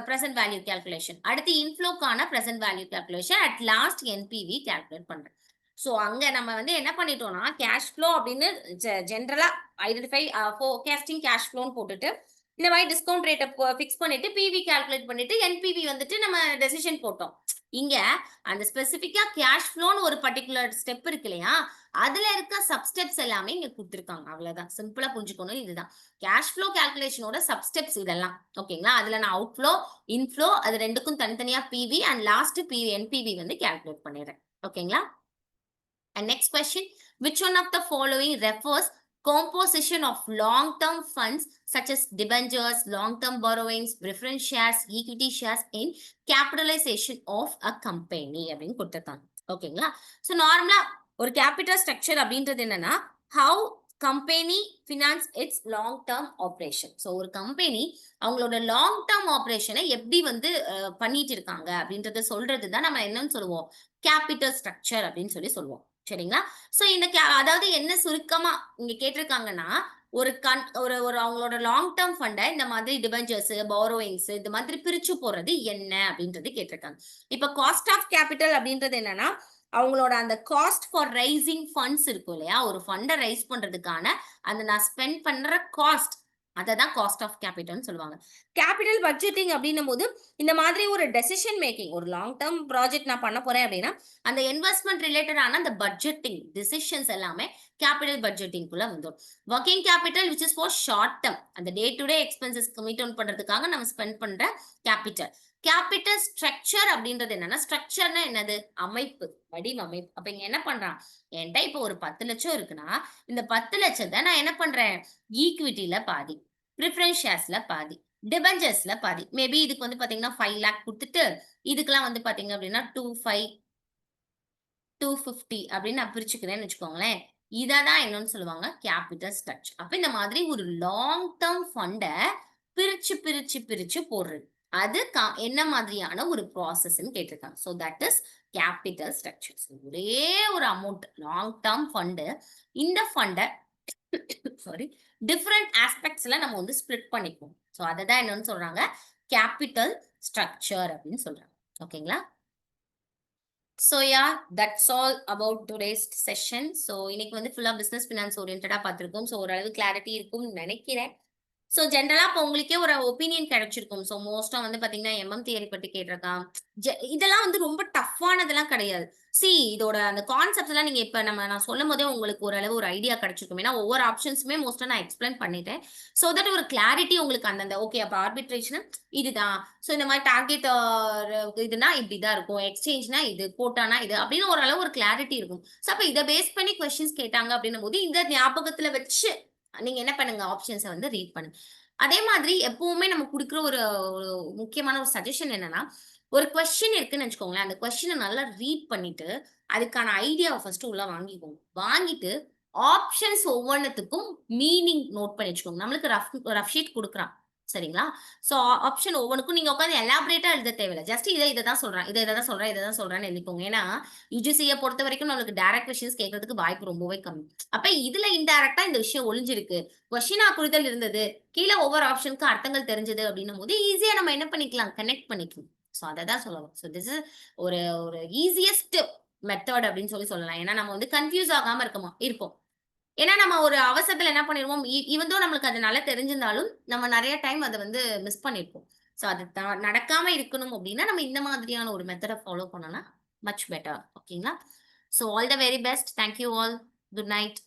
present value calculation. அடுத்து இன்ஃப்ளோக்கான present value calculation. At last NPV calculate பண்றேன். சோ அங்க நம்ம வந்து என்ன பண்ணிட்டோம்னா கேஷ் ஃப்ளோ அப்படின்னு ஜெனரலா ஐடென்டிஃபை ஃபோர்காஸ்டிங் கேஷ் ஃப்ளோன்னு போட்டுட்டு இந்த மாதிரி டிஸ்கவுண்ட் ரேட்டை ஃபிக்ஸ் பண்ணிட்டு PV கால்குலேட் பண்ணிட்டு NPV வந்துட்டு நம்ம டெசிஷன் போட்டோம். இங்க அந்த ஸ்பெசிபிக்கா கேஷ் ஃப்ளோன்னு ஒரு பர்டிகுலர் ஸ்டெப் இருக்கு இல்லையா அதுல இருக்க சப்ஸ்டெப்ஸ் எல்லாமே இங்க கொடுத்துருக்காங்க. அவ்வளவுதான் சிம்பிளா புரிஞ்சுக்கணும். இதுதான் கேஷ் ஃப்ளோ கால்குலேஷனோட சப்ஸ்டெப்ஸ் இதெல்லாம். ஓகேங்களா. அதுல நான் அவுட்ஃப்ளோ இன்ஃப்ளோ அது ரெண்டுக்கும் தனித்தனியா PV அண்ட் லாஸ்ட் NPV வந்து கால்குலேட் பண்ணிடுறேன். ஓகேங்களா. And next question, which one of the following refers composition of long-term funds such as debentures, long-term borrowings, preference shares, equity shares in capitalization of a company அப்படின்னு கொடுத்திருக்காங்க. ஓகேங்களா. So நார்மலா ஒரு capital structure அப்படின்றது என்னன்னா how company finance it's long term operation. So ஒரு company அவங்களோட long term ஆப்ரேஷனை எப்படி வந்து பண்ணிட்டு இருக்காங்க அப்படின்றத சொல்றது தான் நம்ம என்னன்னு சொல்லுவோம் கேபிட்டல் ஸ்ட்ரக்சர் அப்படின்னு சொல்லி சொல்லுவோம். சரிங்களா. சோ இந்த அதாவது என்ன சுருக்கமா இங்க கேட்டிருக்காங்கன்னா ஒரு அவங்களோட லாங் டேர்ம் ஃபண்டை இந்த மாதிரி டிபெஞ்சர்ஸ் பாரோயிங்ஸ் இந்த மாதிரி பிரிச்சு போறது என்ன அப்படின்றது கேட்டிருக்காங்க. இப்ப காஸ்ட் ஆஃப் கேபிட்டல் அப்படின்றது என்னன்னா அவங்களோட அந்த காஸ்ட் ஃபார் ரைசிங் ஃபண்ட்ஸ் இருக்கும் இல்லையா ஒரு ஃபண்டை ரைஸ் பண்றதுக்கான அந்த நான் ஸ்பெண்ட் பண்ற காஸ்ட் அததான் காஸ்ட் ஆஃப் கேபிட்டல்னு சொல்லுவாங்க. கேபிட்டல் பட்ஜெட்டிங் அப்படின்னும் போது இந்த மாதிரி ஒரு டெசிஷன் மேக்கிங் ஒரு லாங் டேர்ம் ப்ராஜெக்ட் நான் பண்ண போறேன் அப்படின்னா அந்த இன்வெஸ்ட்மெண்ட் ரிலேட்டடான அந்த பட்ஜெட்டிங் டிசிஷன்ஸ் எல்லாமே கேபிட்டல் பட்ஜெட்டிங் குள்ள வந்துடும். Working capital which is for short term அந்த day to day expenses meet out பண்றதுக்காக நம்ம ஸ்பெண்ட் பண்ற கேபிட்டல். கேபிட்டல் ஸ்ட்ரக்சர் அப்படின்றது என்னன்னா, ஸ்ட்ரக்சர்னா என்னது? அமைப்பு, வடிவமைப்பு. அப்ப இங்க என்ன பண்றான்? என்ட்ட இப்போ ஒரு 10,00,000 இருக்குன்னா, இந்த 10,00,000 நான் என்ன பண்றேன்? ஈக்விட்டில பாதி, பிரிஃபரன்ஸ் ஷேர்ஸ்ல பாதி, டிபென்ச்சர்ஸ்ல பாதி. மேபி இதுக்கு வந்து பாத்தீங்கன்னா 5,00,000 குடுத்துட்டு, இதுக்கெல்லாம் வந்து பாத்தீங்க அப்படின்னா 25, 250 அப்படின்னு நான் பிரிச்சுக்கிறேன்னு வச்சுக்கோங்களேன். இத தான் என்னன்னு சொல்லுவாங்க? Capital structure. அப்ப இந்த மாதிரி ஒரு லாங் டெர்ம் ஃபண்ட பிரிச்சு போடுறது. அது என்ன மாதிரியான ஒரு ப்ராசஸ்ன்னு கேட்டிருக்காங்க. So that is capital structure. ஒரே ஒரு அமௌண்ட் லாங் டெர்ம் ஃபண்ட் இந்த ஃபண்ட சாரி டிஃபரண்ட் ஆஸ்பெக்ட்ஸ்ல நம்ம வந்து ஸ்ப்ளிட் பண்ணிக்குவோம். ஸோ அதை தான் என்னன்னு சொல்றாங்க? கேபிட்டல் ஸ்ட்ரக்சர் அப்படின்னு சொல்றாங்க. ஓகேங்களா? So yeah that's all about today's session. So இன்னைக்கு வந்து ஃபுல்லா பிசினஸ் ஃபினான்ஸ் ஓரியன்டா பார்த்திருக்கோம். ஸோ ஓரளவு கிளாரிட்டி இருக்கும்னு நினைக்கிறேன். ஸோ ஜென்ரலா இப்போ உங்களுக்கே ஒரு ஒப்பீனியன் கிடைச்சிருக்கும். ஸோ மோஸ்ட்டா வந்து பார்த்தீங்கன்னா, எம்.எம் தியரி பத்தி கேட்டிருக்கான். இதெல்லாம் வந்து ரொம்ப டஃப்பானதெல்லாம் கிடையாது. இதோட அந்த கான்செப்ட்ஸ்லாம் நீங்க இப்ப நான் சொல்லும்போதே உங்களுக்கு ஓரளவு ஒரு ஐடியா கிடைச்சிருக்கும். ஏன்னா, ஒவ்வொரு ஆப்ஷன்ஸுமே மோஸ்ட்டா நான் எக்ஸ்பிளைன் பண்ணிட்டேன். ஸோ தட் ஒரு கிளாரிட்டி உங்களுக்கு அந்தந்த ஓகே அப்ப ஆர்பிட்ரேஷன் இதுதான். ஸோ இந்த மாரி டார்கெட் இதுனா இப்படிதான் இருக்கும். எக்ஸ்சேஞ்ச்னா இது, கோட்டானா இது அப்படின்னு ஓரளவு ஒரு கிளாரிட்டி இருக்கும். ஸோ அப்ப இத பேஸ் பண்ணி கொஸ்டின்ஸ் கேட்டாங்க அப்படின்னும்போது, இந்த ஞாபகத்துல வச்சு நீங்க என்ன பண்ணுங்க ஆப்ஷன்ஸ வந்து ரீட் பண்ணுங்க. அதே மாதிரி எப்பவுமே நம்ம குடுக்குற ஒரு ஒரு முக்கியமான ஒரு சஜஷன் என்னன்னா, ஒரு கொஸ்டின் இருக்குன்னு வச்சுக்கோங்களேன். அந்த கொஸ்டின நல்லா ரீட் பண்ணிட்டு, அதுக்கான ஐடியாவ ஃபர்ஸ்ட்டு உள்ள வாங்கிக்கோங்க. வாங்கிட்டு ஆப்ஷன்ஸ் ஒவ்வொன்னத்துக்கும் மீனிங் நோட் பண்ணி வச்சுக்கோங்க. நம்மளுக்கு ரஃப் ஷீட் குடுக்குறான். சரிங்களா? ஸோ ஆப்ஷன் ஒவ்வொன்னுக்கும் நீங்க உட்கார்ந்து எலாபரேட்டா எழுத தேவையில்ல. ஜஸ்ட் இத தான் சொல்றான். இத தான் சொல்றான். இத தான் சொல்றான்னு எழுதிக்கோங்க. ஏன்னா, யுஜிசிய பொறுத்தவரைக்கும் நம்மளுக்கு டைரக்ட் கொஸ்டின்ஸ் கேட்கறதுக்கு வாய்ப்பு ரொம்பவே கம்மி. அப்ப இதுல இன்டைரக்ட்டா இந்த விஷயம் ஒளிஞ்சிருக்கு. கொஸ்டினா புரிதல் இருந்தது. கீழ ஒவ்வொரு ஆப்ஷனுக்கும் அர்த்தங்கள் தெரிஞ்சது அப்படின்னும்போது, ஈஸியா நம்ம என்ன பண்ணிக்கலாம்? கனெக்ட் பண்ணிக்கலாம். ஸோ அத தான் சொல்ல வரேன். ஸோ திஸ் இஸ் ஒரு ஒரு ஈசியஸ்ட் மெத்தட் அப்படின்னு சொல்லலாம். ஏன்னா நம்ம வந்து கன்ஃப்யூஸ் ஆகாம இருப்போம். ஏன்னா நம்ம ஒரு அவசரத்துல என்ன பண்ணிருவோம், ஈவன் தோ நம்மளுக்கு அது நல்லா தெரிஞ்சிருந்தாலும், நம்ம நெறைய டைம் அத வந்து மிஸ் பண்ணியிருப்போம். ஸோ அது நடக்காம இருக்கணும் அப்டின்னா, நம்ம இந்த மாதிரியான ஒரு மெத்தட ஃபாலோ பண்ணோம்னா, மச் பெட்டர். ஓகேங்களா? So all the very best. Thank you all. Good night.